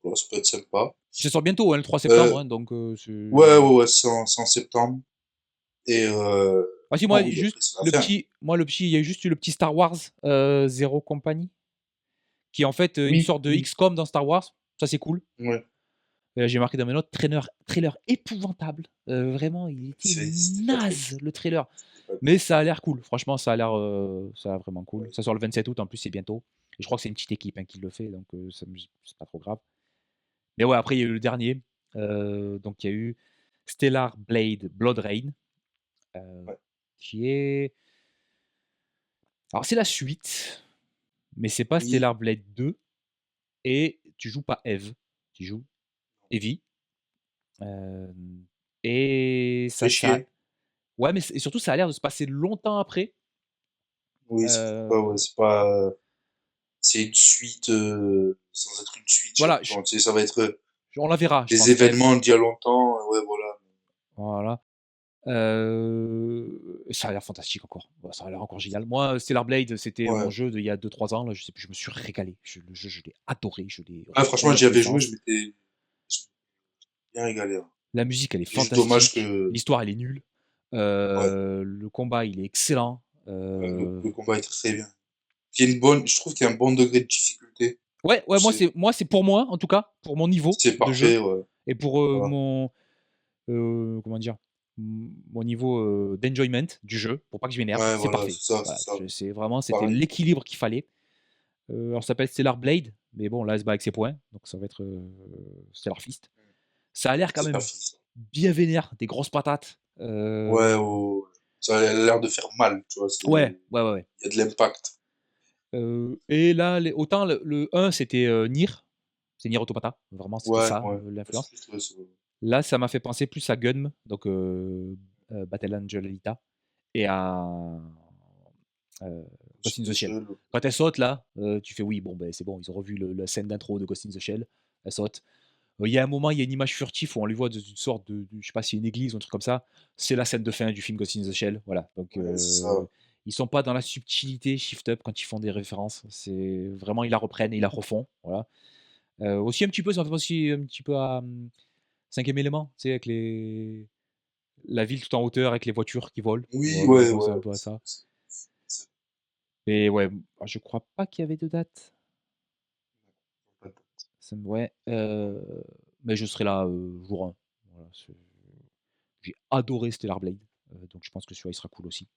Voilà, ça peut être sympa. Puis ça sort bientôt, hein, le 3 septembre, Euh, hein, donc ouais, ouais, ouais, c'est en septembre. Et Ah si, non, moi, oui, juste après, c'est la fin. il y a juste eu le petit Star Wars Zero Company, qui est en fait une Oui, sorte de oui, XCOM dans Star Wars. Ça, c'est cool. ouais, J'ai marqué dans mes notes, trailer épouvantable. Vraiment, il était c'était pas très. naze, le trailer. C'était pas. Mais ça a l'air cool. Franchement, ça a l'air vraiment cool. Ouais. Ça sort le 27 août, en plus, c'est bientôt. Et je crois que c'est une petite équipe hein, qui le fait, donc c'est pas trop grave. Mais ouais, après, il y a eu le dernier. Donc, il y a eu Stellar Blade Blood Rain, euh, Ouais. qui est. Alors, c'est la suite, mais c'est pas Oui, Stellar Blade 2. Et tu joues pas Eve, tu joues Evie. Euh, et fait ça. chier. Ouais, mais et surtout, ça a l'air de se passer longtemps après. Oui, c'est pour ça, ouais, Euh, c'est pas. C'est une suite, sans être une suite, j'ai voilà, l'impression. Tu sais, ça va être on la verra, je des pense, Eve. événements d'il y a longtemps, ouais, voilà. Voilà. Ça a l'air fantastique encore. Ouais, ça a l'air encore génial. Moi, Stellar Blade, c'était mon Ouais. jeu d'il y a 2 3 ans. Là, je sais plus, je me suis régalé. Le jeu, je l'ai adoré. Je l'ai Ah, refait franchement, dans j'y tous les avais joué, sens. je m'étais bien régalé, hein. La musique, elle est C'est juste dommage fantastique. que. L'histoire, elle est nulle. Ouais, Le combat, il est excellent. ouais, le combat est très bien. Je trouve qu'il y a un bon degré de difficulté. Ouais, ouais, C'est moi, c'est pour moi, en tout cas, pour mon niveau c'est de jeu parfait, ouais, et pour, voilà. mon, comment dire? Mon niveau, d'enjoyment du jeu, pour pas que je m'énerve, Ouais, c'est voilà, parfait. c'est Voilà, ça, je c'est vraiment, c'était pareil. l'équilibre qu'il fallait. Alors ça s'appelle Stellar Blade, mais bon, là, elle se bat avec ses poings, donc ça va être, Stellar Fist. Ça a l'air quand C'est pas même fini. bien vénère, des grosses patates. Ouais, ouais, ouais, ouais. Ça a l'air de faire mal, tu vois? Ouais, Il ouais, ouais, ouais. y a de l'impact. Et là, les autant le 1 c'était, Nier, c'est Nier Automata, vraiment c'était Ouais, ça, ouais. C'est l'influence. plus, ouais, c'est Là, ça m'a fait penser plus à Gunm, donc Battle Angel Alita et à, Ghost Ghost in in the the Shell. Shell. Quand elle saute là, tu fais: «Oui, bon, ben c'est bon, ils ont revu la scène d'intro de Ghost in the Shell». Elle saute. Il y a un moment, il y a une image furtive où on lui voit dans une sorte de je sais pas si c'est une église ou un truc comme ça. C'est la scène de fin du film Ghost in the Shell, voilà. Donc Ouais, c'est ça. ils sont pas dans la subtilité Shift Up quand ils font des références. C'est vraiment ils la reprennent et ils la refont, voilà. Aussi un petit peu, ça me fait aussi un petit peu à, 5e élément, tu sais avec les la ville tout en hauteur avec les voitures qui volent. Oui, Ouais, ça me ouais, pensait ouais, un peu à ça. c'est Et ouais, je crois pas qu'il y avait de date. Ça me ouais, mais je serai là, jour 1. Voilà, j'ai adoré Stellar Blade, donc je pense que celui-là, il sera cool aussi.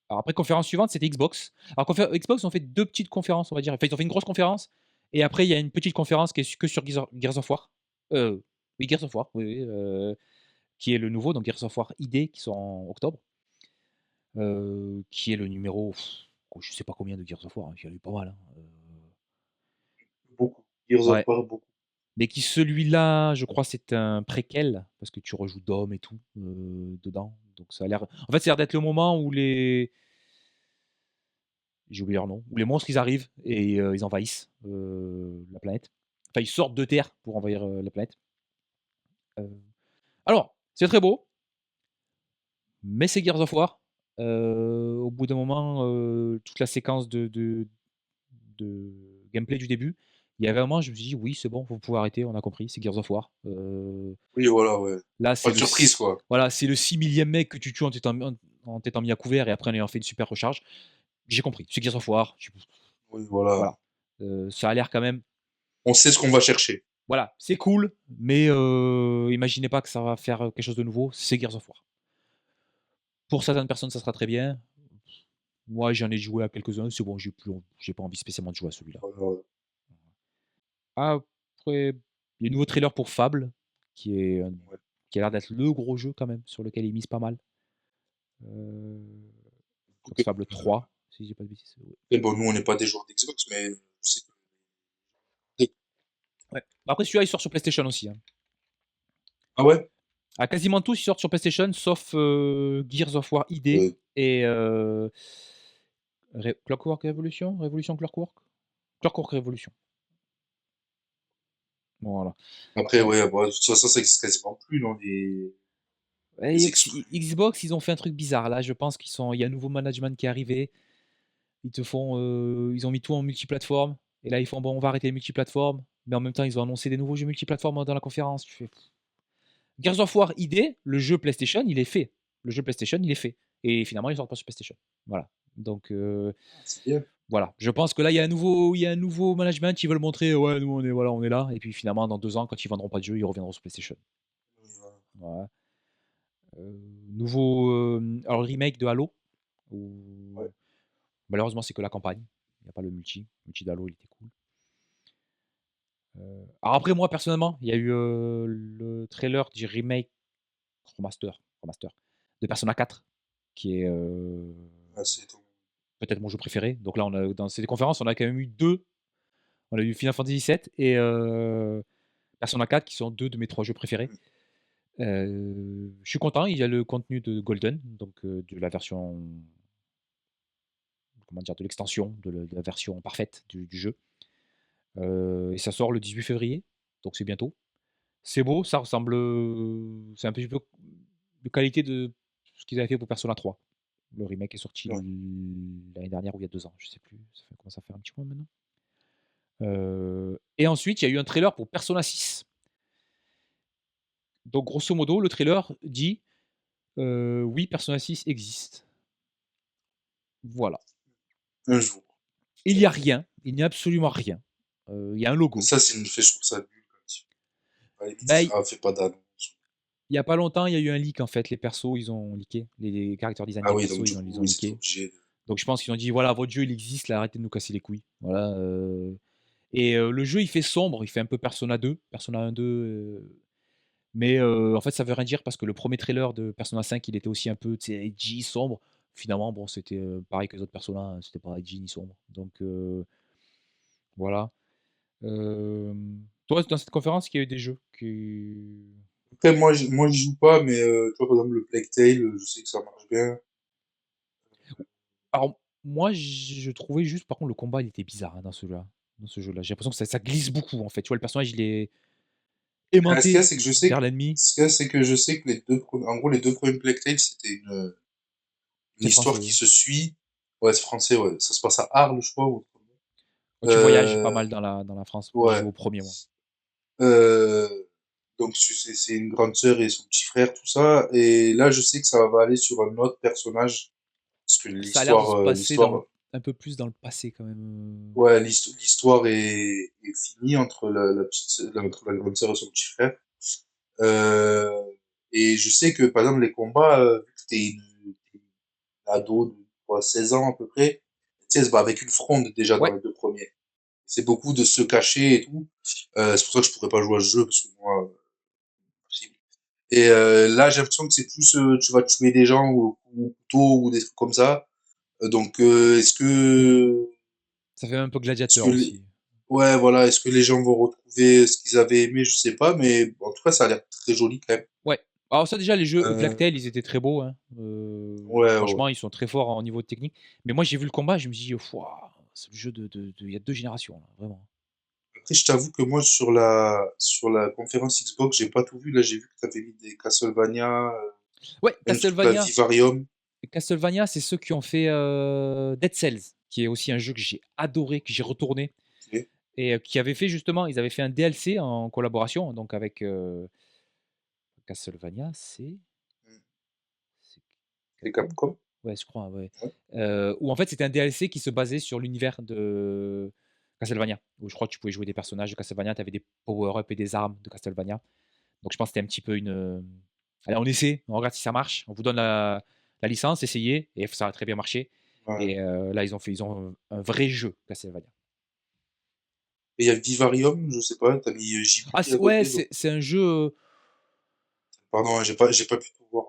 Alors après, conférence suivante, c'était Xbox. Alors Xbox ont fait 2 petites conférences, on va dire. Enfin, ils ont fait une grosse conférence et après il y a une petite conférence qui est que sur Gears of War. Oui, Gears of War, oui, oui, qui est le nouveau, donc Gears of War ID qui sort en octobre, qui est le numéro, je sais pas combien de Gears of War, hein, il y en a eu pas mal, hein, beaucoup. Gears of ouais. War, beaucoup. Mais qui celui-là, je crois, c'est un préquel, parce que tu rejoues Dom et tout, dedans. Donc ça a l'air. En fait, ça a l'air d'être le moment où les. J'ai oublié leur nom. Où les monstres ils arrivent et ils envahissent la planète. Enfin, ils sortent de Terre pour envahir la planète. Euh, Alors, c'est très beau, mais c'est Gears of War. Au bout d'un moment, toute la séquence de gameplay du début, il y avait un moment, je me suis dit, oui, c'est bon, vous pouvez arrêter, on a compris, c'est Gears of War. Oui, voilà, ouais. Là, Pas c'est de le surprise, si quoi. voilà, c'est le 6 millième mec que tu tues en t'étant mis à couvert et après en ayant fait une super recharge. J'ai compris, c'est Gears of War, Oui, voilà. voilà. Ça a l'air quand même On sait ce qu'on va chercher. voilà, c'est cool, mais imaginez pas que ça va faire, quelque chose de nouveau, c'est Gears of War. Pour certaines personnes, ça sera très bien. Moi, j'en ai joué à quelques-uns, c'est bon, j'ai pas envie spécialement de jouer à celui-là. Voilà. Après, il y a un nouveau trailer pour Fable, qui est un Ouais. qui a l'air d'être le gros jeu quand même, sur lequel ils misent pas mal. Heu, je crois que OK. c'est Fable 3, si je dis pas de bêtises. Ouais. Et bon, nous, on n'est pas des joueurs d'Xbox, mais je sais que Ouais. Après celui-là, il sort sur PlayStation aussi, hein. ah ouais? Ah, quasiment tous, ils sortent sur PlayStation, sauf, Gears of War ID Ouais. et Clockwork Revolution? Revolution Clockwork? Clockwork Revolution. Voilà. Après, Heu, ouais, bah, de toute façon, ça existe quasiment plus dans les et exclus. Xbox, ils ont fait un truc bizarre là, je pense il y a un nouveau management qui est arrivé. Ils ont mis tout en multiplateforme et là ils font: «Bon, on va arrêter les multiplateformes», mais en même temps, ils ont annoncé des nouveaux jeux multiplateformes dans la conférence. Tu fais: Gears of War ID, le jeu PlayStation, il est fait. Le jeu PlayStation, il est fait et finalement, il sort pas sur PlayStation. Voilà. Donc Ah, c'est bien. voilà. Je pense que là, il y a un nouveau management, ils veulent montrer: «Ouais, nous, on est voilà, on est là» et puis finalement, dans 2 ans, quand ils vendront pas de jeu, ils reviendront sur PlayStation. Oui, voilà. Voilà. Nouveau, alors le remake de Halo, Ouais. où malheureusement, c'est que la campagne. Il y a pas le multi. Le multi d'Halo, il était cool. Alors après, moi, personnellement, il y a eu, le trailer du remake remaster de Persona 4 qui est, Ah, c'est tout. peut-être mon jeu préféré. Donc là, on a dans ces conférences, on a quand même eu 2. On a eu Final Fantasy VII et Persona 4 qui sont 2 de mes 3 jeux préférés. Mmh. Je suis content, il y a le contenu de Golden, donc de la version comment dire? De l'extension, de la version parfaite du jeu. Et ça sort le 18 février, donc c'est bientôt. C'est beau, ça ressemble, c'est un petit peu de qualité de ce qu'ils avaient fait pour Persona 3. Le remake est sorti Ouais. l'année dernière ou il y a 2 ans, je sais plus, ça fait commence à faire un petit moment maintenant. Et ensuite, il y a eu un trailer pour Persona 6. Donc grosso modo, le trailer dit: Oui, Persona 6 existe. Voilà. Un jour. Il y a rien, il n'y a absolument rien. Il y a un logo. Ça, c'est une fait, je trouve ça nul comme type. À la limite, Bah, il fais pas d'annonce. y a pas longtemps, il y a eu un leak en fait, les persos, ils ont leaké, les character design Ah des oui, donc persos, du ils coup, ont oui, c'est leaké. obligé de... Donc je pense qu'ils ont dit: «Voilà, votre jeu, il existe là, arrêtez de nous casser les couilles». Voilà, et le jeu, il fait sombre, il fait un peu Persona 2, Persona 1, 2, mais en fait, ça veut rien dire parce que le premier trailer de Persona 5, il était aussi un peu, tu sais, edgy, sombre. Finalement, bon, c'était, pareil que les autres Persona, hein, c'était pas edgy ni sombre. Donc voilà. Toi, dans cette conférence, il y a eu des jeux qui Après, moi, j'y joue pas, mais tu vois, par exemple, le Plague Tale, je sais que ça marche bien. alors moi, je trouvais juste par contre le combat, il était bizarre, hein, dans ce jeu-là. J'ai l'impression que ça glisse beaucoup, en fait. Tu vois, le personnage, il est Ah, ce qu'il y a, aimanté c'est que je sais vers que, l'ennemi. ce qu'il y a, c'est que je sais que en gros, les deux premiers Plague Tale, c'était une C'est histoire français, qui oui. se suit. Ouais, c'est français, ouais. Ça se passe à Arles, je crois. Quand tu voyages pas Euh, mal dans la France. Moi, j'ai ouais. joué au premier, moi. Euh, donc c'est une grande sœur et son petit frère, tout ça. Et là, je sais que ça va aller sur un autre personnage, parce que Ça a l'air de se passer dans le l'histoire, un peu plus dans le passé quand même. ouais, l'histoire est finie entre entre la grande sœur et son petit frère. Euh, et je sais que par exemple les combats, vu que t'es une ado de quoi, 16 ans à peu près, tu sais, elle se bat avec une fronde déjà dans Ouais, les deux premiers. C'est beaucoup de se cacher et tout. C'est pour ça que je pourrais pas jouer à ce jeu parce que moi, impossible. Et là, j'ai l'impression que c'est plus tu vas tuer des gens au couteau ou des trucs comme ça. Donc, ça fait un peu est-ce gladiateur que les- aussi. ouais, voilà, est-ce que les gens vont retrouver ce qu'ils avaient aimé, je sais pas, mais en tout cas, ça a l'air très joli quand même. Ouais. Alors ça déjà les jeux Plague Euh, Tale, ils étaient très beaux, hein. ouais, ouais. Franchement, ils sont très forts en niveau technique. Mais moi j'ai vu le combat, je me suis dit: «Waouh, c'est le jeu il y a 2 générations là, vraiment». Après, je t'avoue que moi, sur la conférence Xbox, j'ai pas tout vu. Là, j'ai vu que t'avais mis des Castlevania, Ouais, même truc là, Vivarium. Castlevania, c'est ceux qui ont fait, Dead Cells, qui est aussi un jeu que j'ai adoré, que j'ai retourné Ok. et qui avait fait justement ils avaient fait un DLC en collaboration donc avec, Castlevania, Mm. c'est Et Capcom? Capcom. Ouais, je crois, ouais. Ouais. Où en fait, c'était un DLC qui se basait sur l'univers de Castlevania, où je crois que tu pouvais jouer des personnages de Castlevania, tu avais des power-up et des armes de Castlevania. Donc je pense que c'était un petit peu une, allez, on essaie, on regarde si ça marche, on vous donne la licence, essayez et ça a très bien marché Ouais. et là, ils ont un vrai jeu Castlevania. Et il y a Vivarium, je sais pas, t'as mis Ah Ghibli c'est à ouais, côté, donc. c'est un jeu, Pardon, hein, j'ai pas pu tout voir.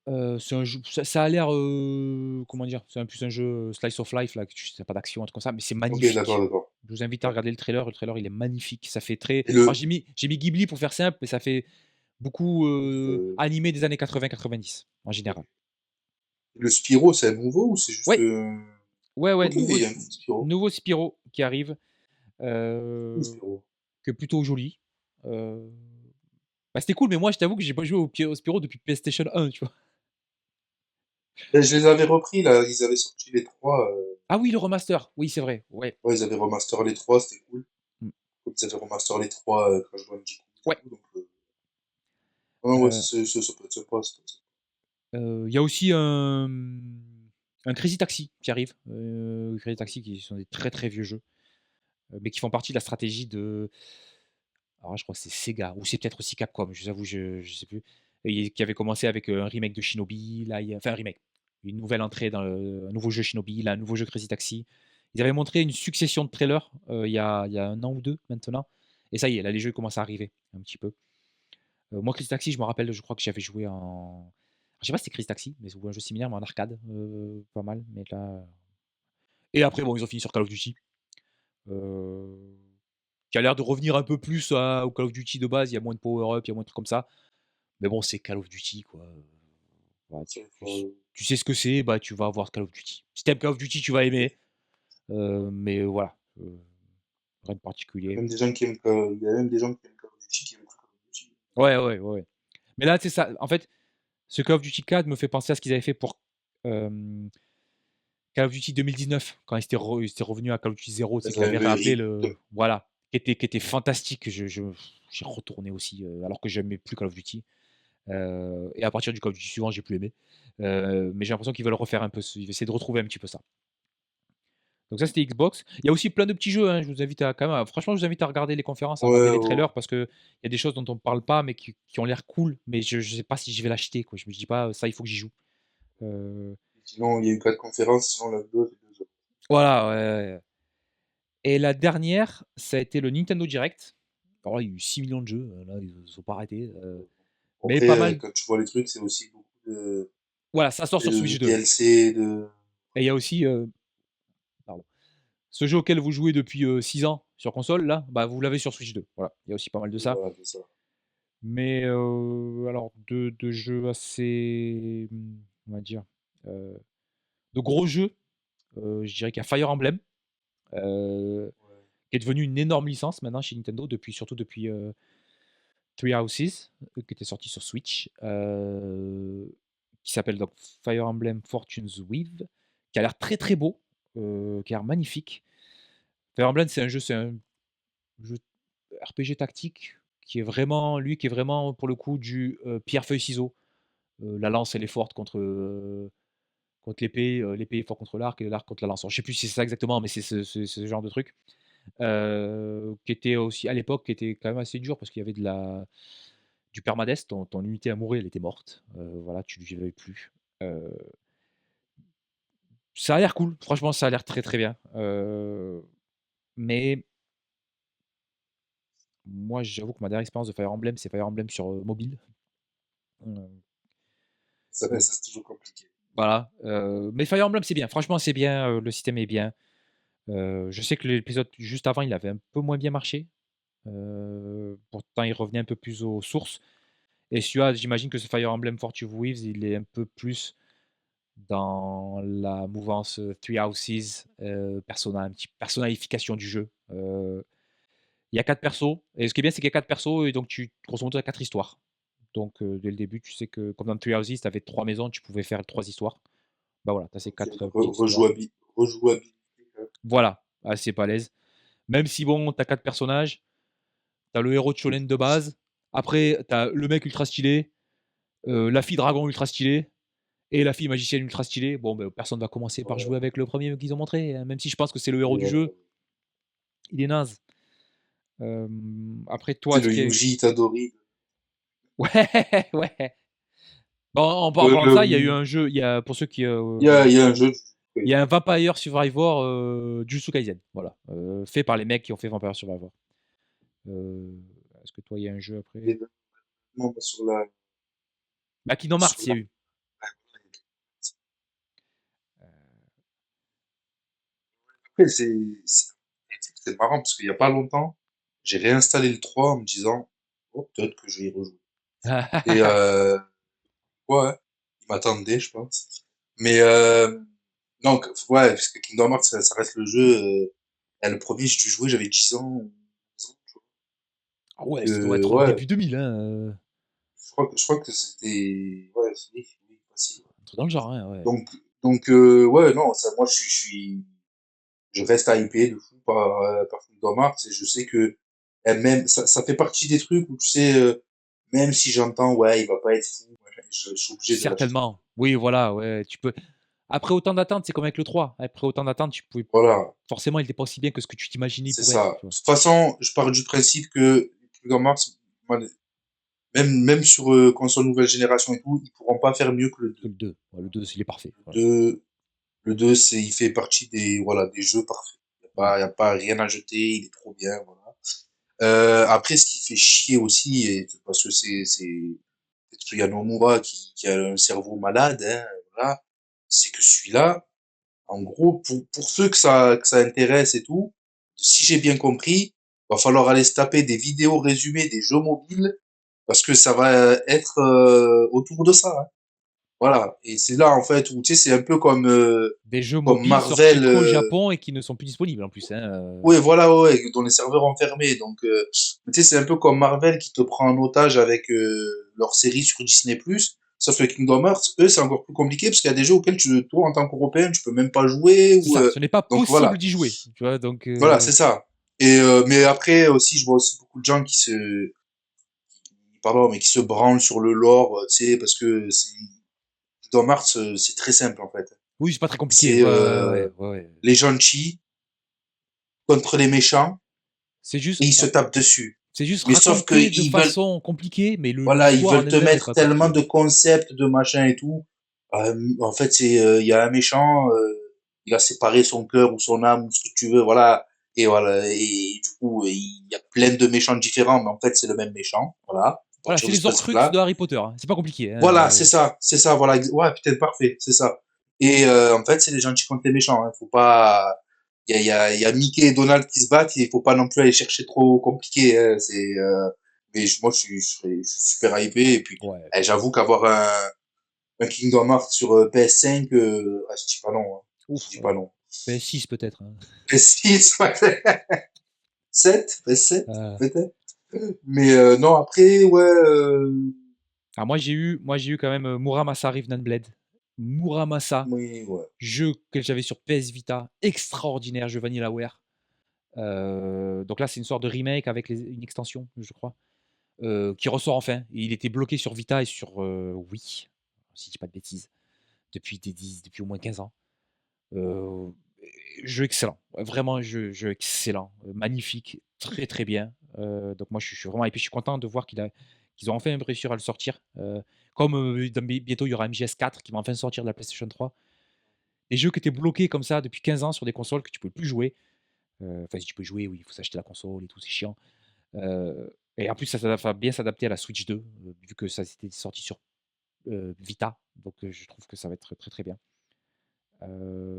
Donc, c'est un jeu ça a l'air, comment dire? C'est un plus un jeu, slice of life là, que tu c'est pas d'action, un truc comme ça, mais c'est ok, d'accord, magnifique. d'accord. Je vous invite à Ouais. regarder le trailer, il est magnifique. Ça fait très Et alors j'ai mis Ghibli pour faire simple, mais ça fait beaucoup, euh, animé des années 80-90 en général. le Spyro, c'est un nouveau ou c'est juste. Ouais, ouais, Ok, il y a un nouveau Spyro. nouveau Spyro qui arrive, Cool, heu, Spyro. qui est plutôt joli. Heu, bah, c'était cool, mais moi je t'avoue que j'ai pas joué au Spyro depuis PlayStation 1, tu vois? Ben, je les avais repris là, ils avaient sorti les trois. Ah oui, le remaster, oui, c'est vrai, ouais. Ouais, ils avaient remaster les trois, c'était cool. Mmh, Comme ils avaient remaster les trois Crash Bandicoot et ouais, tout, donc. Non, ouais, heu ça peut être sympa, ça peut être sympa. il y a aussi un Crazy Taxi qui arrive, Crazy Taxi qui sont des très, très vieux jeux, mais qui font partie de la stratégie de alors là, je crois que c'est Sega ou c'est peut-être aussi Capcom, je vous avoue, je sais plus et qui avait commencé avec, un remake de Shinobi, là, il y a enfin un remake, une nouvelle entrée dans un nouveau jeu Shinobi, là, un nouveau jeu Crazy Taxi. Ils avaient montré une succession de trailers, il y a 1 an ou 2 maintenant et ça y est, là, les jeux commencent à arriver un petit peu. Moi, Crazy Taxi, je me rappelle, je crois que j'avais joué en je sais pas si c'était Crazy Taxi, mais ou un jeu similaire, mais en arcade, pas mal, mais là et après bon, ils ont fini sur Call of Duty, heu, qui a l'air de revenir un peu plus à au Call of Duty de base. Il y a moins de power up, il y a moins de trucs comme ça, mais bon, c'est Call of Duty, quoi, voilà, Ça, faut- tu sais ce que c'est, bah, tu vas avoir Call of Duty. Si tu aimes Call of Duty, tu vas aimer, mais voilà, rien de Il y a particulier. même des gens qui aiment il y a même des gens qui aiment Call of Duty qui aiment Call of Duty. Ouais, ouais, ouais, ouais. Mais là, c'est ça, en fait, ce Call of Duty 4 me fait penser à ce qu'ils avaient fait pour, hem Call of Duty 2019, quand ils étaient revenus à Call of Duty 0, Là, c'est c'est qu'ils un avaient vrai rappelé reboot. le voilà, qui était fantastique. J'ai retourné aussi, alors que j'aimais plus Call of Duty. Et à partir du Call of Duty suivant, j'ai plus aimé. Mais j'ai l'impression qu'ils veulent refaire un peu, ils vont essayer de retrouver un petit peu ça. Donc ça, c'était Xbox. Il y a aussi plein de petits jeux, hein. Je vous invite à quand même, franchement, je vous invite à regarder les conférences, à regarder Ouais, les ouais. trailers parce que il y a des choses dont on parle pas, mais qui ont l'air cool. Mais je sais pas si je vais l'acheter, quoi. Je me dis pas, ça, il faut que j'y joue. Euh, Sinon, il y a eu 4 conférences, sinon la vidéo, c'est 2 heures. voilà. Ouais, ouais, ouais. Et la dernière, ça a été le Nintendo Direct. Alors là, il y a eu 6 millions de jeux. Là, ils ne sont pas arrêtés. Mais Après, pas mal. quand tu vois les trucs, c'est aussi beaucoup Voilà, ça sort sur de Switch 2. DLC, de. Et il y a aussi, pardon, ce jeu auquel vous jouez depuis 6 ans sur console, là, bah, vous l'avez sur Switch 2. Voilà, il y a aussi pas mal de ça. Voilà, c'est ça. Mais alors, de jeux assez, on va dire, euh, de gros jeux, je dirais qu'il y a Fire Emblem, euh, Ouais. qui est devenu une énorme licence maintenant chez Nintendo, surtout depuis Three Houses, qui était sorti sur Switch, qui s'appelle donc Fire Emblem Fortune's Weave, qui a l'air très très beau, qui a l'air magnifique. Fire Emblem, c'est un jeu RPG tactique qui est vraiment pour le coup du pierre-feuille-ciseau. La lance, elle est forte contre l'épée, l'épée est forte contre l'arc et l'arc contre la lance. Alors, je sais plus si c'est ça exactement, mais c'est ce genre de truc. Qui était aussi à l'époque, qui était quand même assez dur parce qu'il y avait du permadeath, ton unité à mourir, elle était morte. Voilà, tu n'y avais plus. Euh, Ça a l'air cool, franchement, ça a l'air très très bien. Mais moi, j'avoue que ma dernière expérience de Fire Emblem, c'est Fire Emblem sur mobile. Euh, Ça, donc, c'est toujours compliqué. voilà. Mais Fire Emblem, c'est bien. Franchement, c'est bien. Le système est bien. Je sais que l'épisode juste avant, il avait un peu moins bien marché. Pourtant, il revenait un peu plus aux sources. Et celui-là, j'imagine que ce Fire Emblem Fortune Weaves, il est un peu plus dans la mouvance Three Houses, un petit personnalification du jeu. Il y a 4 persos, et ce qui est bien, c'est qu'il y a 4 persos, et donc grosso modo, tu as 4 histoires. Donc dès le début, tu sais que comme dans Three Houses, tu avais 3 maisons, tu pouvais faire 3 histoires. Bah voilà, tu as ces Ok, 4 donc petites histoires. rejouabilité, quand même. Voilà, assez balèze. Même si bon, tu as 4 personnages, tu as le héros de Shonen de base, après tu as le mec ultra stylé, la fille dragon ultra stylée, et la fille magicienne ultra stylée. Bon, ben, personne va commencer par jouer Ouais, avec le premier qu'ils ont montré, hein, même si je pense que c'est le héros du ouais. jeu. Il est naze. Après, toi, Tu sais, est-ce le qu'il y a... Yuji Itadori. Ouais, ouais. Bon, en parlant de ça, il y a eu Le, un jeu, pour ceux qui... il y a un jeu. il y a un Vampire Survivor Jujutsu Kaisen, voilà. Fait par les mecs qui ont fait Vampire Survivor. Euh, Est-ce que toi, il y a un jeu après? Non, pas sur la. Bah, Kingdom Sur Hearts, il y la. a eu. Après, c'est marrant parce qu'il y a pas longtemps, j'ai réinstallé le 3 en me disant, oh, peut-être que je vais y rejouer. Et ouais, il m'attendait, je pense. Mais donc, ouais, parce que Kingdom Hearts, ça reste le jeu. Le premier, j'ai dû jouer, j'avais 10 ans, 11 ans, tu vois. Ah Donc, ouais, ça doit être ouais, début 2000, hein, je crois que c'était. Ouais, oui, facile. un truc dans le genre, hein, ouais. Donc, ouais, non, ça, moi, je reste hypé de fou par Kingdom Hearts et je sais que même ça fait partie des trucs où tu sais même si j'entends ouais il va pas être fou ouais, je suis obligé de l'acheter. Certainement. Oui, voilà, ouais, tu peux. Après autant d'attentes, c'est comme avec le 3. Après autant d'attentes, tu pouvais. Voilà, Forcément, il était pas aussi bien que ce que tu t'imaginais c'est pour être, ça. tu De vois. toute façon, je pars du principe que Kingdom Hearts, moi, même sur console nouvelle génération et tout, ils pourront pas faire mieux que le Que 2. le 2. Ouais, le 2, il est parfait. Le Voilà. 2, le 2 c'est il fait partie des voilà des jeux parfaits. Mm. Y a pas rien à jeter, il est trop bien, voilà. Après, ce qui fait chier aussi, et parce que c'est Tetsuya Nomura qui a un cerveau malade, hein, voilà, c'est que celui-là, en gros, pour ceux que ça intéresse et tout, si j'ai bien compris, va falloir aller se taper des vidéos résumées des jeux mobiles parce que ça va être autour de ça. Hein. Voilà. Et c'est là en fait où tu sais, c'est un peu Des jeux comme mobiles sortis Marvel. qu'au Japon et qui ne sont plus disponibles en plus, hein. Ouais, voilà, ouais, dans les serveurs enfermés. Donc, tu sais, c'est un peu comme Marvel qui te prend en otage avec leur série sur Disney+. Sauf que Kingdom Hearts, eux, c'est encore plus compliqué parce qu'il y a des jeux auxquels toi, en tant qu'Européen, tu peux même pas jouer. C'est Ou, ça. Ce n'est pas donc possible voilà, d'y jouer, tu vois. Donc, voilà, c'est ça. Et mais après aussi, je vois aussi beaucoup de gens qui pardon, mais qui se branle sur le lore, tu sais, parce que Kingdom Hearts, c'est très simple en fait. Oui, c'est pas très compliqué. C'est Ouais, ouais, ouais, ouais. les gentils contre les méchants C'est et juste, ils se tapent dessus. c'est juste Mais sauf que raconté de ils veulent, façon compliquée, mais voilà, ils l'histoire en veulent te elle-même est mettre pas tellement compliquée. de concepts, de machin et tout. En fait, il y a un méchant, il a séparé son cœur ou son âme ou ce que tu veux, voilà. Et voilà, et du coup, il y a plein de méchants différents, mais en fait, c'est le même méchant, voilà. À Voilà, partir c'est de ce les Horcruxes de principe-là. Harry Potter, hein. C'est pas compliqué, hein. Voilà, c'est ça, voilà. Ouais, putain, parfait, c'est ça. Et en fait, c'est les gentils contre les méchants. Hein. Faut pas. Il y a Mickey et Donald qui se battent. Il faut pas non plus aller chercher trop compliqué. Hein. Mais moi, je suis super hypé. Et puis, Ouais. j'avoue qu'avoir un Kingdom Hearts sur PS5, je dis pas non. Hein. Je Ouf. dis pas non. PS6 peut-être, hein. PS6, ouais. 7, PS7, Euh, peut-être. Mais non, après, ouais. Alors moi j'ai eu quand même Muramasa Revenant Blade. Muramasa, Oui, ouais. jeu que j'avais sur PS Vita, extraordinaire, jeu Vanillaware. Donc là, c'est une sorte de remake avec une extension, je crois, qui ressort enfin. Et il était bloqué sur Vita et sur Wii, si je dis pas de bêtises, depuis au moins 15 ans. Euh, Jeu excellent, vraiment un jeu excellent, magnifique, très très bien. Donc moi je suis vraiment hypé, je suis content de voir qu'ils ont enfin réussi à le sortir. Comme bientôt il y aura MGS4 qui va enfin sortir de la PlayStation 3. Des jeux qui étaient bloqués comme ça depuis 15 ans sur des consoles que tu peux plus jouer. Enfin, si tu peux jouer, oui, il faut s'acheter la console et tout, c'est chiant. Et en plus, ça va bien s'adapter à la Switch 2, vu que ça s'était sorti sur Vita. Donc, je trouve que ça va être très très bien. Euh,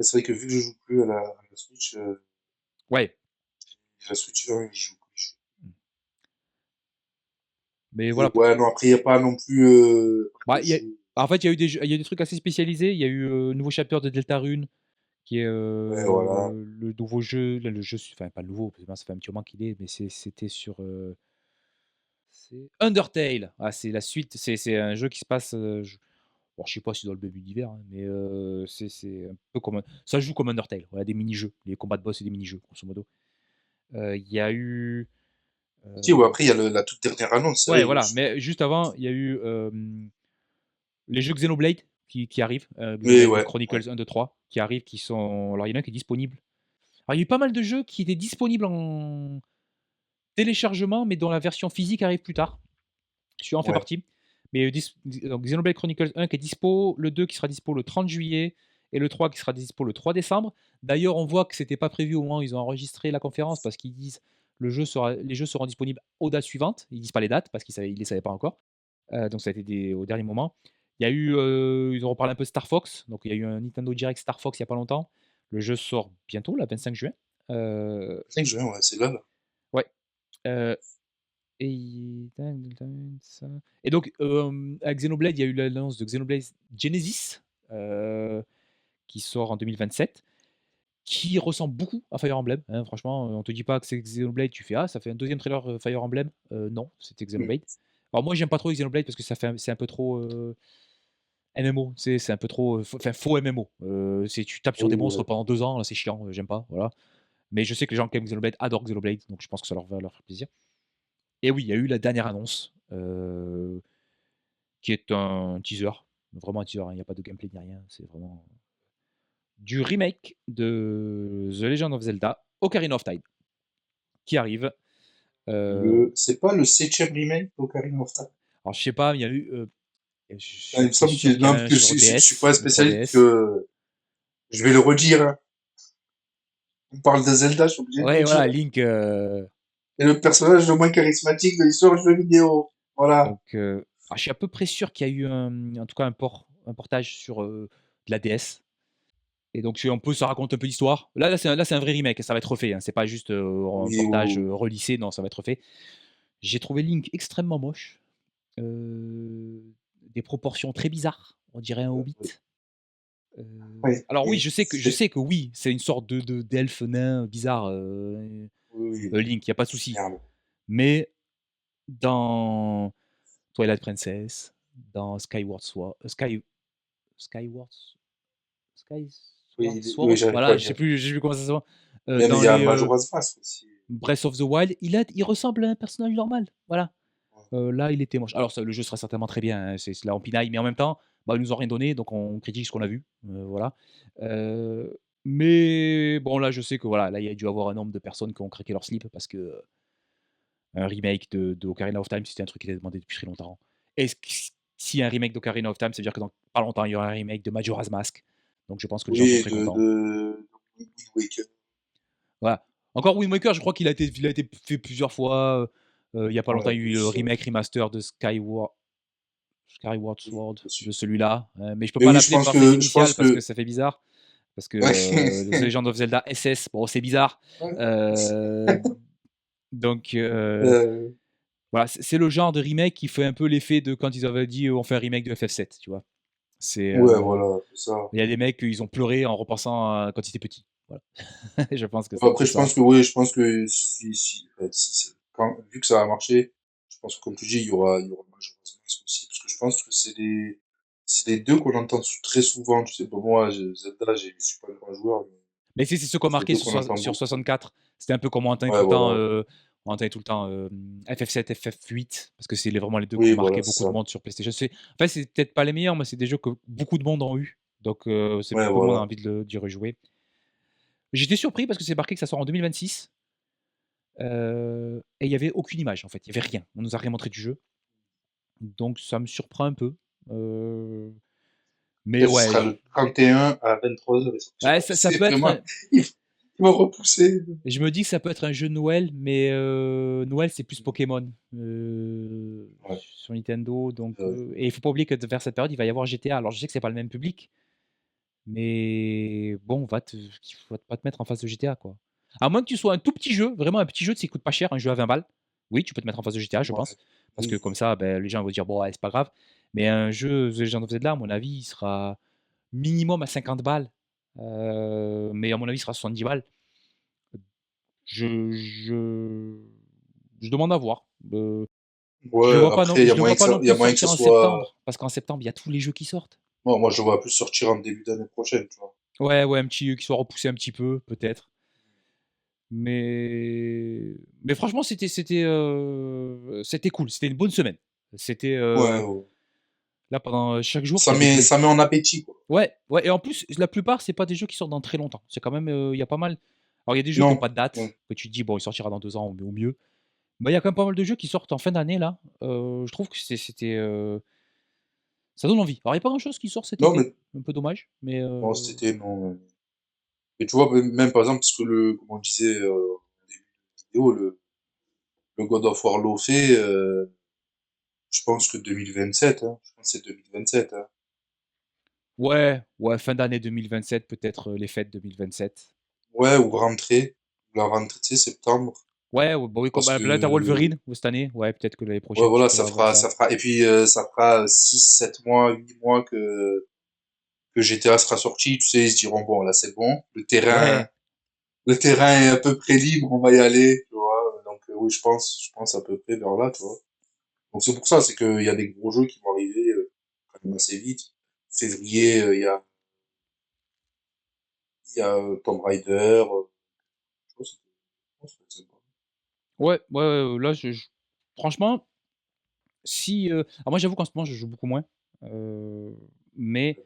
C'est vrai que vu que je joue plus à la Switch, ouais, la Switch 1, je joue plus. mais Et voilà. ouais, non, après, il n'y a pas non plus Bah, de jeu. en fait, il y a des trucs assez spécialisés. Il y a eu le nouveau chapter de Deltarune, qui est Ouais, voilà. le nouveau jeu. Là, le jeu, enfin, pas le nouveau, parce que ça fait un petit moment qu'il est, mais c'était sur. C'est Undertale. Ah, c'est la suite. C'est un jeu qui se passe. Bon, je sais pas si dans le même univers, hein, mais c'est un peu comme. Ça joue comme Undertale. Voilà, des mini-jeux. Les combats de boss et des mini-jeux, grosso modo. Il y a eu. Si, ouais, euh, après, il y a la toute dernière annonce, c'est Ouais, vrai. voilà. Mais juste avant, il y a eu les jeux Xenoblade qui arrivent. Mais Xenoblade ouais, ouais. Chronicles 1, 2, 3 qui arrivent, qui sont. Alors, il y en a un qui est disponible. Alors, il y a eu pas mal de jeux qui étaient disponibles en téléchargement, mais dont la version physique arrive plus tard. Celui-là en fait Ouais. partie. Mais donc Xenoblade Chronicles 1 qui est dispo, le 2 qui sera dispo le 30 juillet et le 3 qui sera dispo le 3 décembre. D'ailleurs, on voit que c'était pas prévu au moment où ils ont enregistré la conférence parce qu'ils disent les jeux seront disponibles aux dates suivantes. Ils disent pas les dates parce qu'ils ne les savaient pas encore. Donc ça a été au dernier moment. Il y a eu, ils ont reparlé un peu de Star Fox. Donc il y a eu un Nintendo Direct Star Fox il y a pas longtemps. Le jeu sort bientôt, le 25 juin. Euh, 5 juin, ouais, c'est là, là. ouais. Euh, et donc, avec Xenoblade, il y a eu l'annonce de Xenoblade Genesis, qui sort en 2027, qui ressemble beaucoup à Fire Emblem, hein. Franchement, on te dit pas que c'est Xenoblade, tu fais ah, ça fait un deuxième trailer Fire Emblem. Non, c'était Mm. Xenoblade. Alors moi, j'aime pas trop Xenoblade parce que c'est un peu trop MMO, c'est un peu trop, enfin faux MMO. Tu tapes sur des Oui, monstres ouais. pendant 2 ans, là, c'est chiant, j'aime pas, voilà. Mais je sais que les gens qui aiment Xenoblade adorent Xenoblade, donc je pense que ça leur va leur faire plaisir. Et oui, il y a eu la dernière annonce, qui est un teaser, vraiment un teaser, hein, il n'y a pas de gameplay ni rien, c'est vraiment du remake de The Legend of Zelda Ocarina of Time qui arrive. C'est pas le 7e remake d'Ocarina of Time? Alors je sais pas, il y a eu, je Ah, suis il à me peu près semble sûr qu'il qu'il y non, en a parce un que sur je suis pas un DS, le spécialiste 3DS. que je vais le redire. Hein. On parle de Zelda, je suis obligé de le Ouais, dire. voilà, Link. Et le personnage le moins charismatique de l'histoire du jeu vidéo. Voilà. Donc, alors, je suis à peu près sûr qu'il y a eu en tout cas un portage sur de la DS. Et donc, on peut se raconter un peu l'histoire. Là, c'est un vrai remake, ça va être refait, hein. C'est pas juste un Oui, portage oui, oui. relissé, non, ça va être refait. J'ai trouvé Link extrêmement moche. Euh, des proportions très bizarres, on dirait un Hobbit. Oui. Ouais. Alors oui, Et je c'est. sais que oui, c'est une sorte d'elfe nain bizarre, Oui, oui. Link, il y a pas de souci. Merde. Mais dans Twilight Princess, dans Skyward Oui, oui, Sword, j'arrive pas voilà, à dire. je sais plus comment ça se voit. Mais il Dans y a les Majora's Mask aussi. Breath of the Wild, il ressemble à un personnage normal, voilà. Là, il était moche. Alors ça, le jeu sera certainement très bien, hein, c'est là on pinaille, mais en même temps, bah, ils nous ont rien donné, donc on critique ce qu'on a vu, voilà. Mais bon, là, je sais que voilà, là, il y a dû avoir un nombre de personnes qui ont craqué leur slip parce que, un remake de Ocarina of Time, c'était un truc qui était demandé depuis très longtemps. Est-ce que s'il y a un remake d'Ocarina of Time, ça veut dire que dans pas longtemps, il y aura un remake de Majora's Mask. Donc je pense que les gens sont Oui, très contents. de Wind Waker. Voilà. Encore Wind Waker, je crois qu'il a été fait plusieurs fois, il y a pas longtemps, Ouais, il y a eu le remake remaster de Skyward oui, Sword bien sûr. de celui-là, mais je peux Mais pas oui, l'appeler par ses initiales parce que que, ça fait bizarre. Parce que The Legend of Zelda SS, bon, c'est bizarre. Euh, donc euh, voilà, c'est le genre de remake qui fait un peu l'effet de quand ils avaient dit on fait un remake de FF7, tu vois. C'est ouais, voilà, c'est ça. il y a des mecs ils ont pleuré en repensant à quand ils étaient petits. Voilà. Je pense que c'est un Après, peu je ça. pense que oui, je pense que vu que ça a marché, je pense que comme tu dis, il y aura Majora's Mask aussi, parce que je pense que c'est les deux qu'on entend très souvent. Tu sais, bon, moi, Zelda, je suis pas un grand joueur, mais Mais c'est ceux qui ont c'est les marqué deux qu'on entend sur beaucoup. 64. C'était un peu comme on entendait tout Ouais, le temps, voilà. FF7, FF8, parce que c'est vraiment les deux qui ont Oui, marqué voilà, c'est beaucoup de ça. monde sur PlayStation. En fait, c'est peut-être pas les meilleurs, mais c'est des jeux que beaucoup de monde ont eu. Donc, c'est Ouais, beaucoup de monde a voilà. envie d'y rejouer. J'étais surpris parce que c'est marqué que ça sort en 2026. Et il n'y avait aucune image, en fait. Il n'y avait rien. On nous a rien montré du jeu. Donc, ça me surprend un peu. Euh, mais Peut-être ce ouais, sera le 31 à 23 heures. Je sais ouais, pas, ça c'est peut être. vraiment, ils vont repousser. Je me dis que ça peut être un jeu de Noël, mais Noël, c'est plus Pokémon Ouais, sur Nintendo. Donc, euh, et il faut pas oublier que vers cette période, il va y avoir GTA. Alors, je sais que c'est pas le même public, mais bon, va pas te mettre en face de GTA, quoi. À moins que tu sois un tout petit jeu, vraiment un petit jeu, qui coûte pas cher, un jeu à 20 balles. Oui, tu peux te mettre en face de GTA, je pense. ouais. Parce que Oui. comme ça, ben, les gens vont dire, bon, ouais, c'est pas grave. Mais un jeu The Legend of Zelda, à mon avis, il sera minimum à 50 balles. Mais à mon avis, il sera à 70 balles. Je, je, je demande à voir. Je le Ouais, vois pas non, après, je le vois pas non il y a plus moyen que ça sortir en soit. septembre, parce qu'en septembre, il y a tous les jeux qui sortent. Moi, je vois plus sortir en début d'année prochaine, tu vois. Ouais, ouais, un petit qui soit repoussé un petit peu, peut-être. Mais franchement, c'était cool. C'était une bonne semaine. C'était Ouais, ouais. là pendant chaque jour, il y a Ça met en appétit, quoi. ouais, ouais. Et en plus, la plupart, c'est pas des jeux qui sortent dans très longtemps. C'est quand même, il y a pas mal. Alors, il y a des jeux qui ont Non. pas de date, Ouais. que tu te dis bon, il sortira dans 2 ans au mieux. Mais il y a quand même pas mal de jeux qui sortent en fin d'année là. Je trouve que c'était ça donne envie. Alors, il y a pas grand-chose qui sort cet Non, été, mais un peu dommage, mais non, c'était non. Mais tu vois, même par exemple, parce que comme on disait au début de la vidéo, le God of War l'ont fait, je pense que 2027, hein. Je pense que c'est 2027, hein. ouais, ouais, fin d'année 2027, peut-être les fêtes 2027. Ouais, ou rentrée. La rentrée, tu sais, septembre. Ouais, ouais, bah oui, comme Parce bah, là, t'as que, Wolverine cette année. Ouais, peut-être que l'année ouais, prochaine, tu voilà, pourras avoir ça. ça fera, et puis, ça fera 6 7 mois, 8 mois que GTA sera sorti. Tu sais, ils se diront, bon, là, c'est bon. Ouais, Le terrain est à peu près libre, on va y aller, tu vois. Donc, oui, je pense à peu près vers là, tu vois. Donc, c'est pour ça, c'est qu'il y a des gros jeux qui vont arriver quand même assez vite. Février, il y a Tomb Raider. Je pense que c'est sympa. ouais, ouais, ouais, là, franchement, si. Alors, moi, j'avoue qu'en ce moment, je joue beaucoup moins. Euh, Mais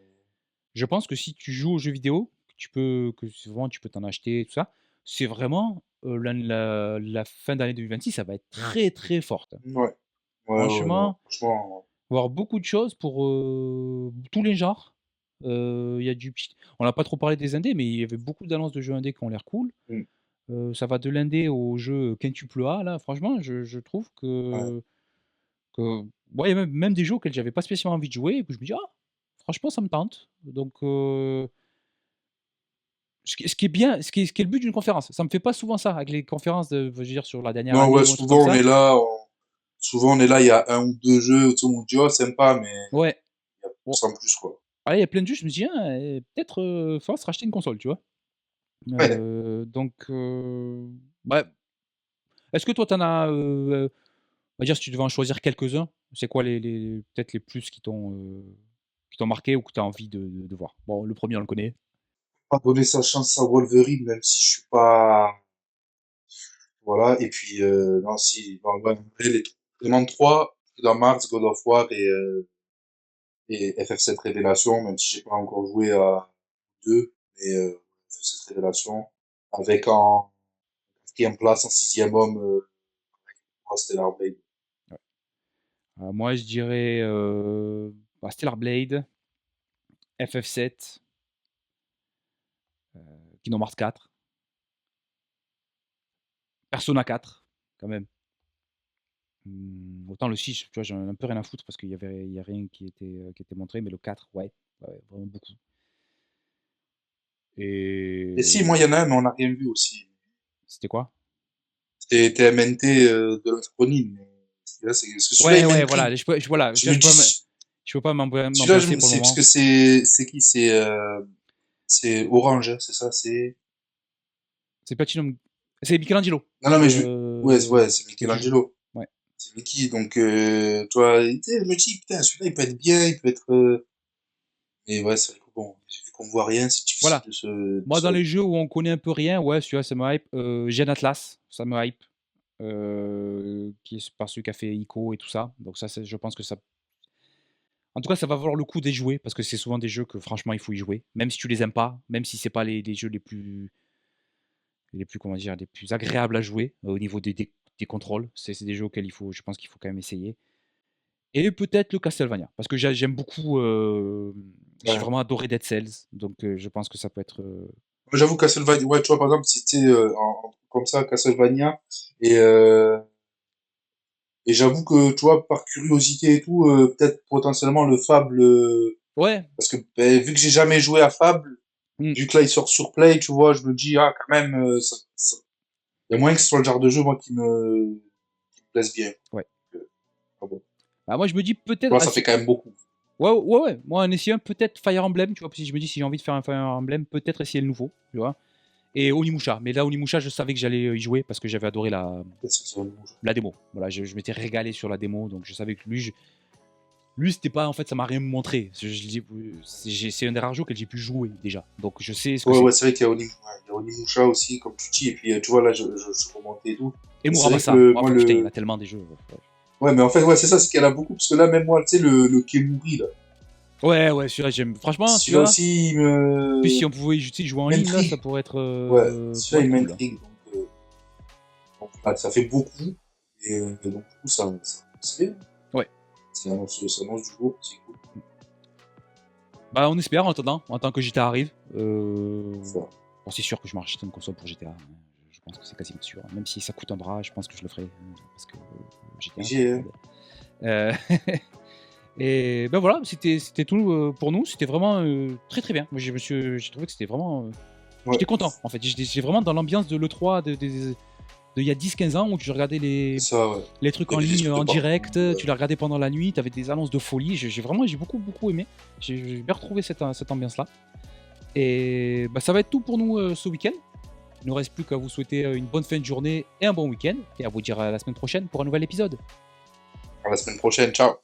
je pense que si tu joues aux jeux vidéo, que souvent tu peux t'en acheter, et tout ça, c'est vraiment la fin d'année 2026, ça va être très très forte. Ouais, ouais, non, Franchement, franchement, il va y avoir beaucoup de choses pour tous les genres. Il y a on n'a pas trop parlé des indés, mais il y avait beaucoup d'annonces de jeux indés qui ont l'air cool. mm, Ça va de l'indé au jeu Quintuple A, là, franchement, je trouve ouais, que ouais, il y a même des jeux auxquels j'avais pas spécialement envie de jouer, et puis je me dis, ah, franchement, ça me tente. Donc, ce qui est bien, ce qui est le but d'une conférence. Ça me fait pas souvent ça avec les conférences je veux dire, sur la dernière non, année ouais, ou un truc comme ça. souvent on est là, il y a un ou deux jeux, tu sais, on dit, oh, sympa, mais Ouais. il y a Bon. sans plus, quoi. Ah, il y a plein de jeux, je me dis, ah, peut-être faudra se racheter une console, tu vois. Ouais. Donc, ouais. Est-ce que toi, t'en as, on va dire, si tu devais en choisir quelques-uns, c'est quoi peut-être les plus qui t'ont marqué ou que tu as envie de voir? Bon, le premier, on le connaît. Pas donner sa chance à Wolverine, même si je suis pas, voilà, et puis, non, si, non, ouais, en vrai, les trucs. demande 3, Kingdom Hearts, God of War et FF7 Révélation, même si j'ai pas encore joué à 2, mais FF7 Révélation, avec en 4e place, en 6e homme, Stellar Blade. Moi, je dirais Stellar Blade, FF7, Kingdom Hearts 4, Persona 4, quand même. Autant le 6, tu vois, j'en ai un peu rien à foutre parce qu'il y a rien qui était montré, mais le 4, ouais, vraiment beaucoup. Et si, Et moi, il y en a un, mais on n'a rien vu aussi. c'était quoi? C'était TMNT de l'Anthroponyme. Là, parce que celui-là, Ouais, il ouais, voilà, m'intrigue. voilà, Je me dis, je peux pas celui-là, m'ambiancer pour le c'est parce moment. que c'est qui? C'est Orange, hein, c'est ça? C'est. C'est Platinum, c'est Michelangelo. Non, non, mais ouais, c'est Que tu joues. Michelangelo. Ouais. C'est Mickey. Donc, toi, tu sais, je me dis, putain, celui-là, il peut être bien, il peut être. Mais ouais, c'est vrai que bon, vu qu'on voit rien, c'est difficile Voilà. de se. Moi, dans les jeux où on connaît un peu rien, ouais, celui-là, ça me hype. Gen Atlas, ça me hype. Qui est par celui qui a fait Ico et tout ça. Donc ça, je pense que ça. En tout cas, ça va valoir le coup d'y jouer parce que c'est souvent des jeux que franchement il faut y jouer, même si tu les aimes pas, même si c'est pas les jeux les plus comment dire, les plus agréables à jouer au niveau des contrôles. C'est des jeux auxquels je pense qu'il faut quand même essayer. Et peut-être le Castlevania parce que j'aime beaucoup. J'ai Ouais. vraiment adoré Dead Cells, donc je pense que ça peut être. Moi, j'avoue, Castlevania, ouais, tu vois, par exemple, si c'était comme ça, Castlevania, et, et j'avoue que, tu vois, par curiosité et tout, peut-être potentiellement le Fable, Ouais. parce que ben, vu que j'ai jamais joué à Fable, Mm. vu que là il sort sur Play, tu vois, je me dis, ah, quand même, il y a moyen que ce soit le genre de jeu, moi, qui me plaise bien. Ouais. Ah bon. Bah, moi je me dis Tu peut-être. vois, ça fait quand même beaucoup. Ouais, ouais, ouais. Moi, en essayant peut-être Fire Emblem, tu vois, parce que je me dis si j'ai envie de faire un Fire Emblem, peut-être essayer le nouveau, tu vois. Et Onimusha. Mais là, Onimusha, je savais que j'allais y jouer parce que j'avais adoré la démo. Voilà, je m'étais régalé sur la démo, donc je savais que lui c'était pas, en fait, ça m'a rien montré. C'est un des rares jeux que j'ai pu jouer déjà, donc je sais ce que Ouais, c'est. ouais, c'est vrai qu'il y a il y a Onimusha aussi, comme tu dis, et puis, tu vois, là, je remontais et tout. Et Et c'est vrai que Murabasa. Oh, moi, putain, il y en a tellement des jeux. Ouais, ouais, mais en fait, ouais, c'est ça, c'est qu'il y en a beaucoup, parce que là, même moi, tu sais, le Kemuri, là, ouais, ouais, celui-là, j'aime. Franchement, celui-là celui-là, aussi, puis si on pouvait jouer en ligne, là, ça m'intrigue. pourrait être, Ouais, pourrait celui-là, être il cool. m'intrigue. Donc, voilà, ça fait beaucoup. Et donc, du coup, c'est bien. Ouais. Ça annonce du jour, c'est cool. Bah, on espère en attendant, en tant que GTA arrive. Ça. Bon, c'est sûr que je m'achète une console pour GTA, hein. Je pense que c'est quasiment sûr. Même si ça coûte un bras, je pense que je le ferai. Parce que GTA, c'est J'ai, incroyable. Et ben voilà, c'était tout pour nous. C'était vraiment très très bien. Moi, j'ai trouvé que c'était vraiment. ouais, J'étais content en fait. J'étais vraiment dans l'ambiance de l'E3 il y a 10-15 ans où tu regardais c'est ça, ouais. les trucs Il y en avait des ligne trucs de en partout. direct, tu les regardais pendant la nuit, tu avais des annonces de folie. J'ai beaucoup beaucoup aimé. J'ai bien retrouvé cette ambiance là. Et bah, ça va être tout pour nous ce week-end. Il ne nous reste plus qu'à vous souhaiter une bonne fin de journée et un bon week-end. Et à vous dire à la semaine prochaine pour un nouvel épisode. À la semaine prochaine, ciao.